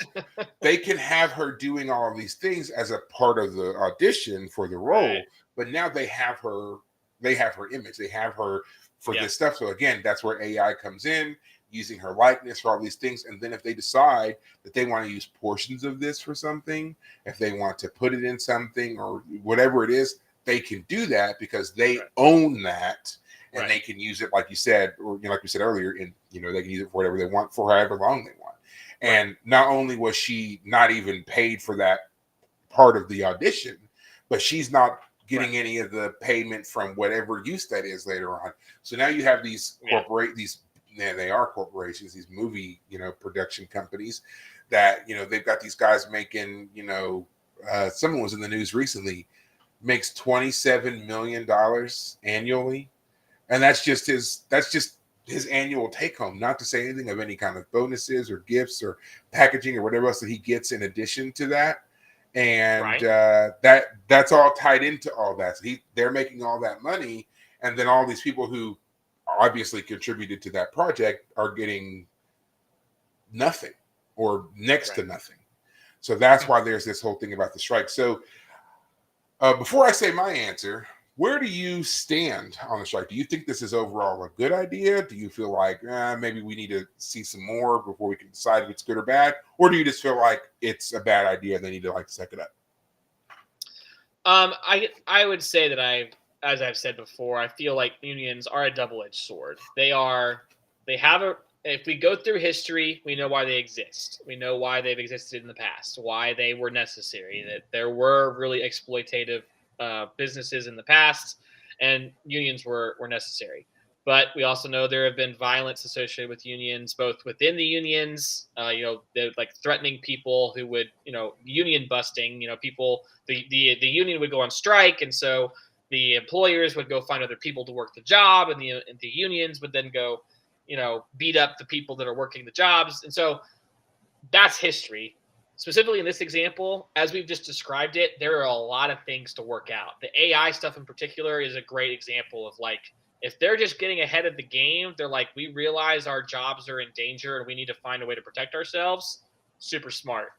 They can have her doing all of these things as a part of the audition for the role, but now they have her image. They have her for this stuff. So again, that's where AI comes in, using her likeness for all these things. And then if they decide that they want to use portions of this for something, if they want to put it in something or whatever it is, they can do that because they own that. and Right. they can use it, like you said, or like we said earlier, and they can use it for whatever they want for however long they want. Right. And not only was she not even paid for that part of the audition, but she's not getting Right. any of the payment from whatever use that is later on. So now you have these Yeah. they are corporations, these movie, production companies that, they've got these guys making, someone was in the news recently, makes $27 million annually. And that's just his annual take home, not to say anything of any kind of bonuses or gifts or packaging or whatever else that he gets in addition to that. And Right. that's all tied into all that. So they're making all that money, and then all these people who obviously contributed to that project are getting nothing or next to Right. nothing. So that's why there's this whole thing about the strike. So before I say my answer, where do you stand on the strike? Do you think this is overall a good idea? Do you feel like maybe we need to see some more before we can decide if it's good or bad? Or do you just feel like it's a bad idea and they need to suck it up? I would say that as I've said before, I feel like unions are a double-edged sword. They have a. If we go through history, we know why they exist. We know why they've existed in the past, why they were necessary, that there were really exploitative businesses in the past, and unions were necessary. But we also know there have been violence associated with unions, both within the unions, they're like threatening people who would, union busting, people, the union would go on strike. And so the employers would go find other people to work the job, and the unions would then go, beat up the people that are working the jobs. And so that's history. Specifically in this example, as we've just described it, there are a lot of things to work out. The AI stuff in particular is a great example of if they're just getting ahead of the game, they're like, we realize our jobs are in danger and we need to find a way to protect ourselves. Super smart.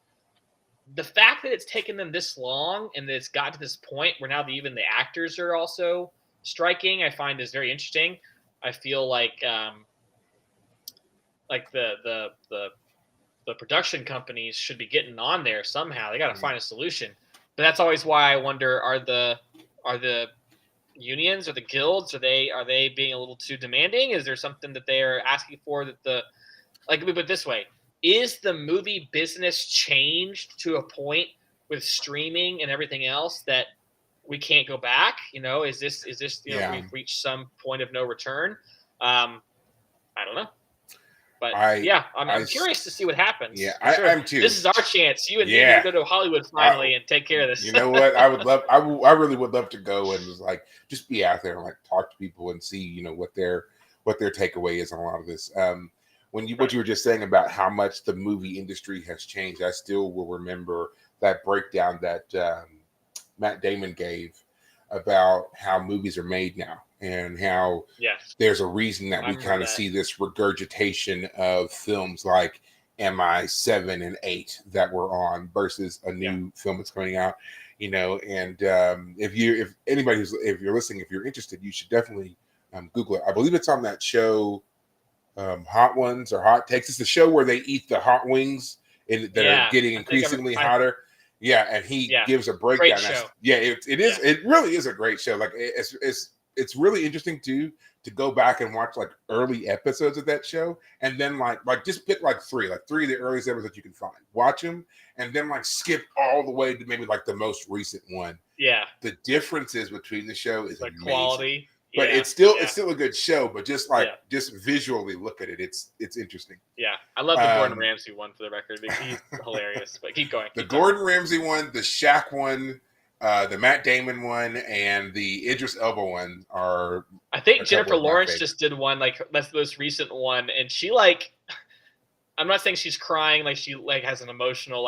The fact that it's taken them this long and that it's got to this point where now even the actors are also striking, I find is very interesting. I feel like the production companies should be getting on there somehow. They got to find a solution. But that's always why I wonder: are the unions or the guilds, are they being a little too demanding? Is there something that they are asking for that let me put it this way: is the movie business changed to a point with streaming and everything else that we can't go back? Is this we've reached some point of no return? I don't know. But I'm curious to see what happens. Yeah, For sure. I'm too. This is our chance, you and me, to go to Hollywood finally and take care of this. You know what? I would love. I really would love to go and just be out there and talk to people and see what their takeaway is on a lot of this. What you were just saying about how much the movie industry has changed, I still will remember that breakdown that Matt Damon gave about how movies are made now and how there's a reason that we kind of see this regurgitation of films like MI7 and 8 that were on versus a new film that's coming out, and if you're listening, if you're interested, you should definitely Google it. I believe it's on that show, Hot Ones or Hot Takes. It's the show where they eat the hot wings that are getting increasingly hotter. Yeah, and he gives a breakdown. Great show. It is. It really is a great show. It's really interesting to go back and watch early episodes of that show, and then just pick three of the earliest episodes that you can find. Watch them, and then skip all the way to maybe the most recent one. Yeah. The differences between the show is amazing. Quality. But it's still a good show. But just just visually look at it. It's interesting. Yeah, I love the Gordon Ramsay one, for the record. He's hilarious. But keep going. The Gordon Ramsay one, the Shaq one, the Matt Damon one, and the Idris Elba one are. I think Jennifer Lawrence just did one that's the most recent one, and she I'm not saying she's crying she has an emotional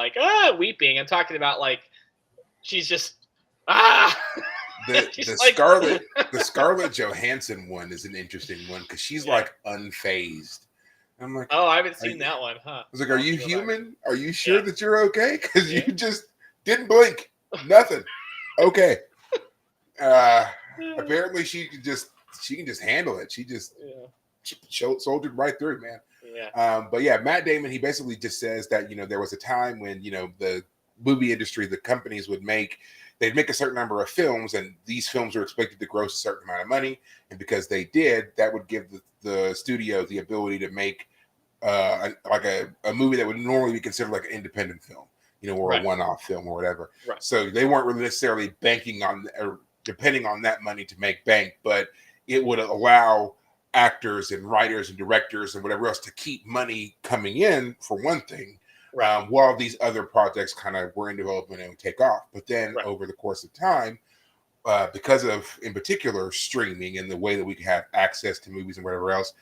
weeping. I'm talking about she's just the Scarlett Johansson one is an interesting one because she's unfazed. I'm like, oh, I haven't seen that one, huh? I was like, are you human? Are you sure that you're okay? Because you just didn't blink, nothing. Okay. Apparently she can just handle it. She just soldiered right through, man. Yeah. But Matt Damon, he basically just says that there was a time when the movie industry, the companies they'd make a certain number of films, and these films were expected to gross a certain amount of money. And because they did, that would give the studio the ability to make like a movie that would normally be considered like an independent film, or a one-off film or whatever. Right. So they weren't really necessarily banking on or depending on that money to make bank, but it would allow actors and writers and directors and whatever else to keep money coming in for one thing, while these other projects kind of were in development and would take off. But then over the course of time, because of, in particular, streaming and the way that we can have access to movies and whatever else,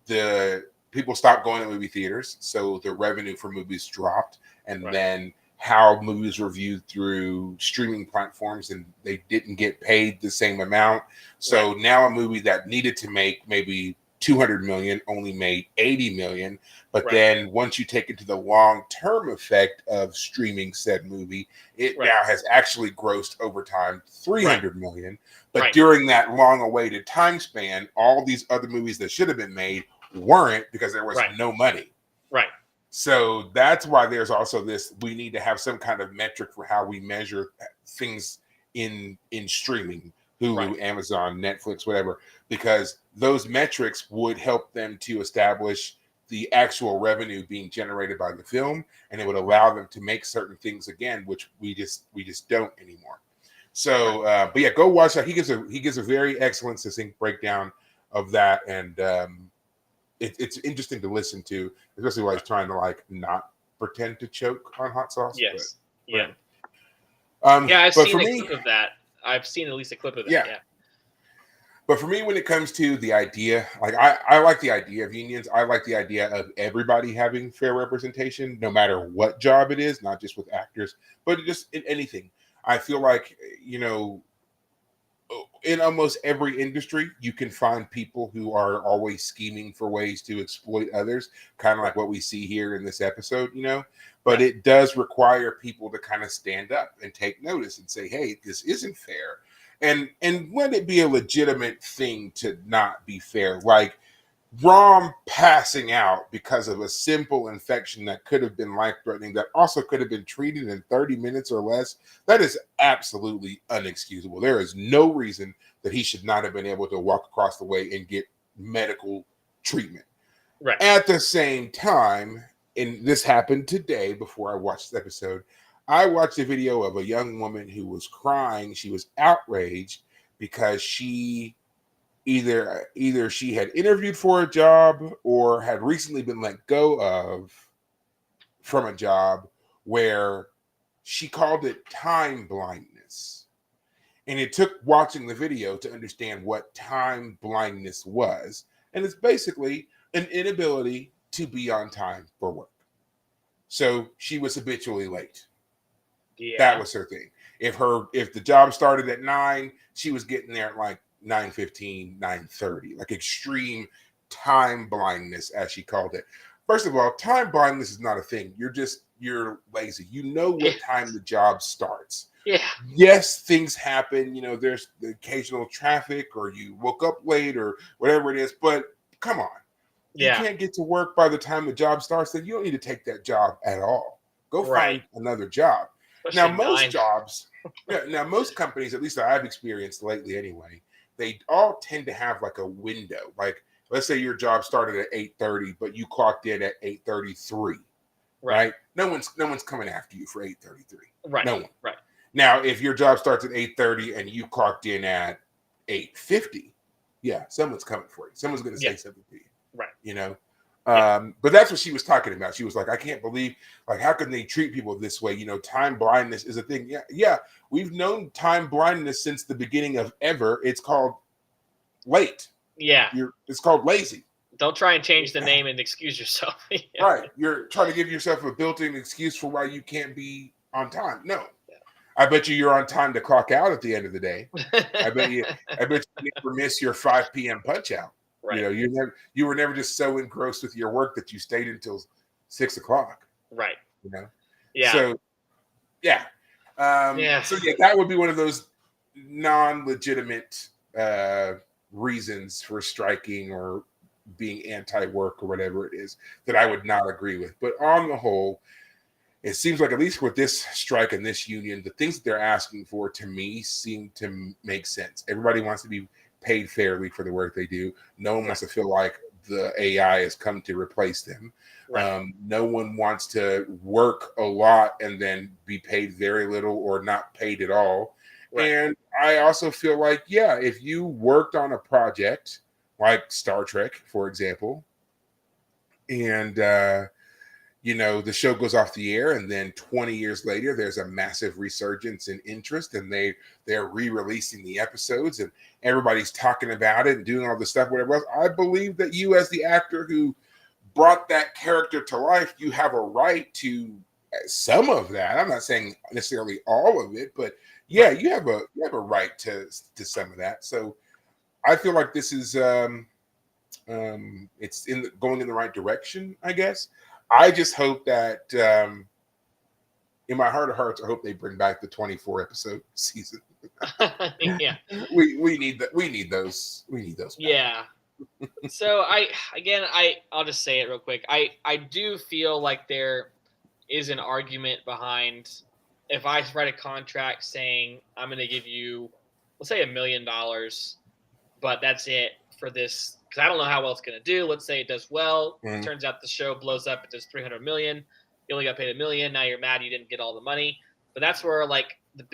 the people stopped going to movie theaters, so the revenue for movies dropped, and then how movies were viewed through streaming platforms, and they didn't get paid the same amount. So now a movie that needed to make maybe 200 million only made 80 million. But then once you take it to the long-term effect of streaming said movie, it now has actually grossed over time 300 million. But during that long-awaited time span, all these other movies that should have been made weren't, because there was no money. Right. So that's why there's also this, we need to have some kind of metric for how we measure things in streaming, Hulu, Amazon, Netflix, whatever, because those metrics would help them to establish the actual revenue being generated by the film, and it would allow them to make certain things again, which we just don't anymore. So, but yeah, go watch that. He gives a very excellent, succinct breakdown of that, and it's interesting to listen to, especially while he's trying to like not pretend to choke on hot sauce. Yes. But, I've seen a clip of that. I've seen at least a clip of that. Yeah. But for me, when it comes to the idea, like I like the idea of unions. I like the idea of everybody having fair representation, no matter what job it is, not just with actors, but just in anything. I feel like, in almost every industry, you can find people who are always scheming for ways to exploit others, kind of like what we see here in this episode, But it does require people to kind of stand up and take notice and say, hey, this isn't fair. And let it be a legitimate thing to not be fair. Like Rom passing out because of a simple infection that could have been life-threatening, that also could have been treated in 30 minutes or less. That is absolutely unexcusable. There is no reason that he should not have been able to walk across the way and get medical treatment. Right. At the same time, and this happened today before I watched this episode, I watched a video of a young woman who was crying. She was outraged because she either she had interviewed for a job or had recently been let go of from a job where she called it time blindness. And it took watching the video to understand what time blindness was. And it's basically an inability to be on time for work. So she was habitually late. Yeah. That was her thing. If the job started at 9, she was getting there at like 9:15, 9:30, like extreme time blindness, as she called it. First of all, time blindness is not a thing. You're lazy. You know what time the job starts. Yeah. Yes, things happen. There's the occasional traffic, or you woke up late, or whatever it is. But come on, you can't get to work by the time the job starts. Then you don't need to take that job at all. Go find another job. Especially now, most jobs, most companies, at least that I've experienced lately, anyway, they all tend to have like a window. Like, let's say your job started at 8:30, but you clocked in at 8:33. Right? No one's coming after you for 8:33. Right. No one. Right. Now, if your job starts at 8:30 and you clocked in at 8:50, someone's coming for you. Someone's going to say something to you. Right. But that's what she was talking about. She was like, I can't believe, like, how can they treat people this way? Time blindness is a thing. Yeah. We've known time blindness since the beginning of ever. It's called late. Yeah. It's called lazy. Don't try and change the name and excuse yourself. Right. You're trying to give yourself a built-in excuse for why you can't be on time. No. I bet you're on time to clock out at the end of the day. I bet you never miss your 5 p.m. punch out. Right. You were never just so engrossed with your work that you stayed until 6 o'clock. Right. Yeah. So, yeah. So that would be one of those non-legitimate reasons for striking or being anti-work or whatever it is that I would not agree with. But on the whole, it seems like, at least with this strike and this union, the things that they're asking for to me seem to make sense. Everybody wants to be paid fairly for the work they do. No one wants to feel like the AI has come to replace them. No one wants to work a lot and then be paid very little or not paid at all. And I also feel like, yeah, if you worked on a project like Star Trek, for example, and the show goes off the air, and then 20 years later there's a massive resurgence in interest, and they're re-releasing the episodes, and everybody's talking about it and doing all the stuff, whatever else. I believe that you, as the actor who brought that character to life, you have a right to some of that. I'm not saying necessarily all of it, but yeah, you have a right to some of that. So I feel like this is it's going in the right direction, I guess. I just hope that in my heart of hearts, I hope they bring back the 24 episode season. Yeah, we need that. We need those. Back. Yeah. So I'll just say it real quick. I do feel like there is an argument behind, if I write a contract saying I'm going to give you, let's say $1 million, but that's it for this, because I don't know how well it's going to do. Let's say it does well. It turns out the show blows up. It does 300 million. You only got paid $1 million. Now you're mad you didn't get all the money. But that's where like the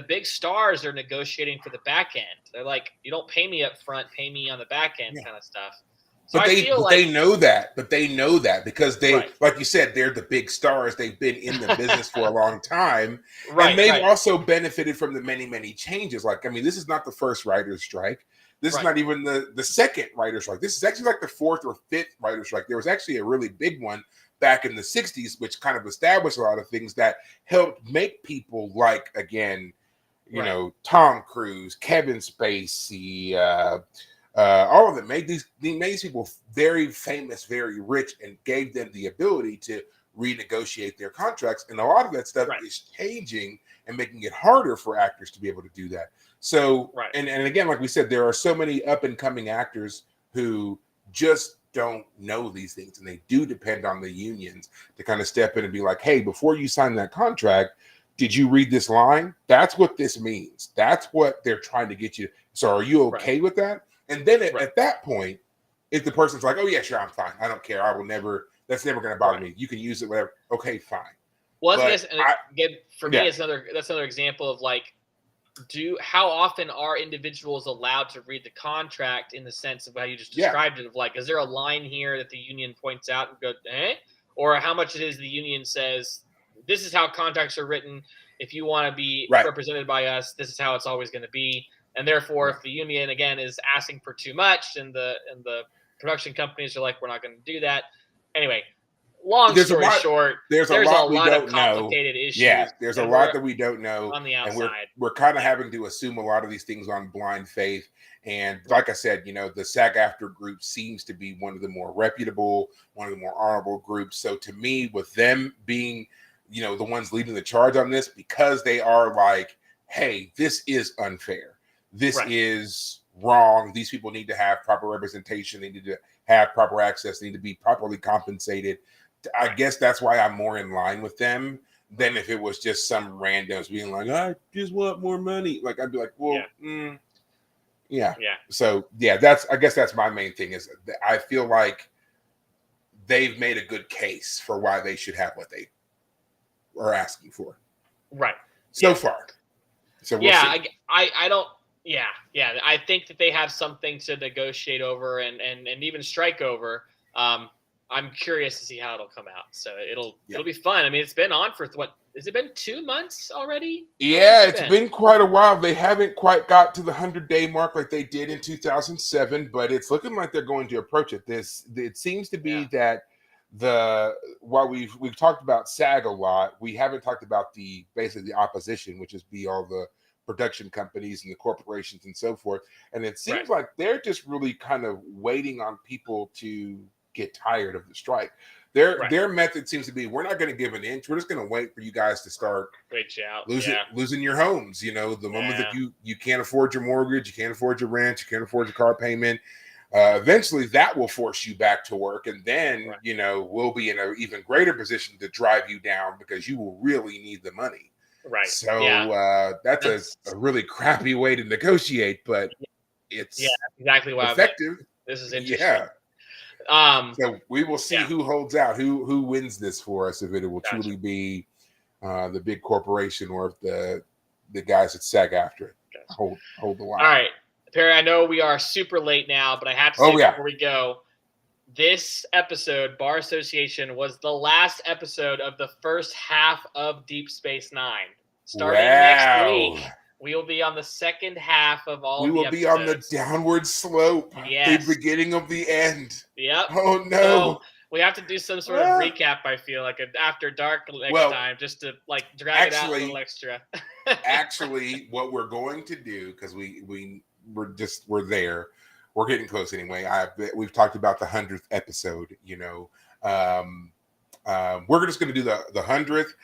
big stars are negotiating for the back end. They're like, you don't pay me up front, pay me on the back end, kind of stuff. So but they know that. But they know that because they, like you said, they're the big stars. They've been in the business for a long time, and they've also benefited from the many changes. Like, I mean, this is not the first writer's strike. This is not even the second writer's strike. This is actually like the fourth or fifth writer's strike. There was actually a really big one back in the 60s, which kind of established a lot of things that helped make people like, again, Tom Cruise, Kevin Spacey, all of them made these people very famous, very rich, and gave them the ability to renegotiate their contracts. And a lot of that stuff is changing and making it harder for actors to be able to do that. So, and again, like we said, there are so many up and coming actors who just don't know these things, and they do depend on the unions to kind of step in and be like, hey, before you sign that contract, did you read this line? That's what this means. That's what they're trying to get you. So are you okay with that? And then at that point, if the person's like, oh yeah, sure, I'm fine. I don't care. I will never, that's never going to bother me. You can use it, whatever. Okay, fine. Well, that's another example of like, how often are individuals allowed to read the contract in the sense of how you just described it, of like, is there a line here that the union points out and go, or how much it is the union says, this is how contracts are written. If you want to be represented by us, this is how it's always going to be. And therefore, if the union again is asking for too much, and the production companies are like, we're not going to do that. Anyway, long story short, there's a lot of complicated issues. Yeah, there's a lot that we don't know on the outside. And we're kind of having to assume a lot of these things on blind faith. And like I said, the SAG-AFTRA group seems to be one of the more reputable, one of the more honorable groups. So to me, with them being, the ones leading the charge on this, because they are like, hey, this is unfair. This is wrong. These people need to have proper representation. They need to have proper access. They need to be properly compensated. I guess that's why I'm more in line with them than if it was just some randos being like, I just want more money. Like, I'd be like, well, yeah. So, I guess that's my main thing, is that I feel like they've made a good case for why they should have what they are asking for. So far. So we'll see. I don't. I think that they have something to negotiate over and even strike over. I'm curious to see how it'll come out. So it'll be fun. I mean, it's been on for what? Has it been 2 months already? Yeah, it's been quite a while. They haven't quite got to the 100-day mark like they did in 2007, but it's looking like they're going to approach it. It seems to be that while we've talked about SAG a lot, we haven't talked about basically the opposition, which is all the production companies and the corporations and so forth. And it seems like they're just really kind of waiting on people to get tired of the strike. Their method seems to be, we're not going to give an inch. We're just going to wait for you guys to start losing your homes. The moment that you can't afford your mortgage, you can't afford your rent, you can't afford your car payment. Eventually that will force you back to work, and then Right. we'll be in an even greater position to drive you down because you will really need the money. Right. Yeah. So that's That's a really crappy way to negotiate, but yeah. it's Exactly why I'm like, effective. this is interesting. Yeah. Um. So we will see Yeah. who holds out, who wins this for us, if it will Gotcha. truly be the big corporation or if the guys at SAG-AFTRA Gotcha. hold the All line. right, Perry. I know we are super late now, but I have to say Oh yeah. before we go, this episode, Bar Association, was the last episode of the first half of Deep Space Nine. Starting next Wow. week, we will be on the second half of all We of the will be on the episodes. downward slope, the Yes. beginning of the end. Yep. Oh So no. we have to do some sort of Ah. recap. I feel like an after dark next Well, time, just to like drag it out a little actually, extra. actually, what we're going to do, because we're there, we're getting close anyway. We've talked about the 100th episode. We're just going to do the 100th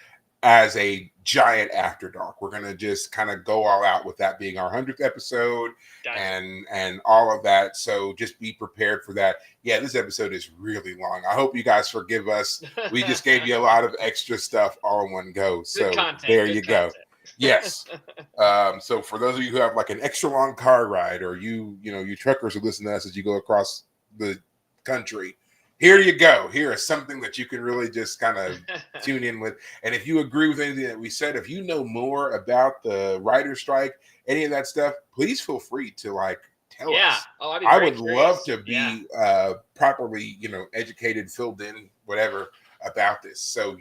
as a giant after dark. We're going to just kind of go all out with that being our 100th episode. Gotcha. And all of that. So just be prepared for that. Yeah, this episode is really long. I hope you guys forgive us. We just gave you a lot of extra stuff all in one go. So Good content. there Good you content. go. Yes. So for those of you who have like an extra long car ride, or you truckers who listen to us as you go across the country, here you go. Here is something that you can really just kind of tune in with. And if you agree with anything that we said, if you know more about the writer's strike, any of that stuff, please feel free to tell us. Oh, I'd be I very would curious. love to be properly, educated, filled in, whatever about this. So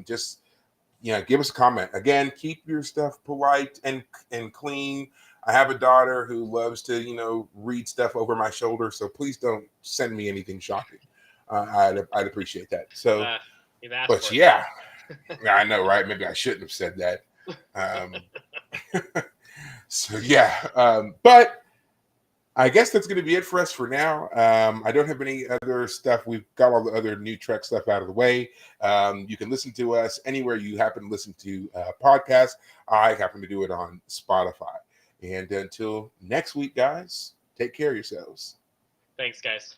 just give us a comment. Again, keep your stuff polite and clean. I have a daughter who loves to, read stuff over my shoulder. So please don't send me anything shocking. I'd appreciate that. So, you've asked but for yeah, I know, right? Maybe I shouldn't have said that. So but I guess that's going to be it for us for now. I don't have any other stuff. We've got all the other new Trek stuff out of the way. You can listen to us anywhere you happen to listen to podcasts. I happen to do it on Spotify. And until next week, guys, take care of yourselves. Thanks, guys.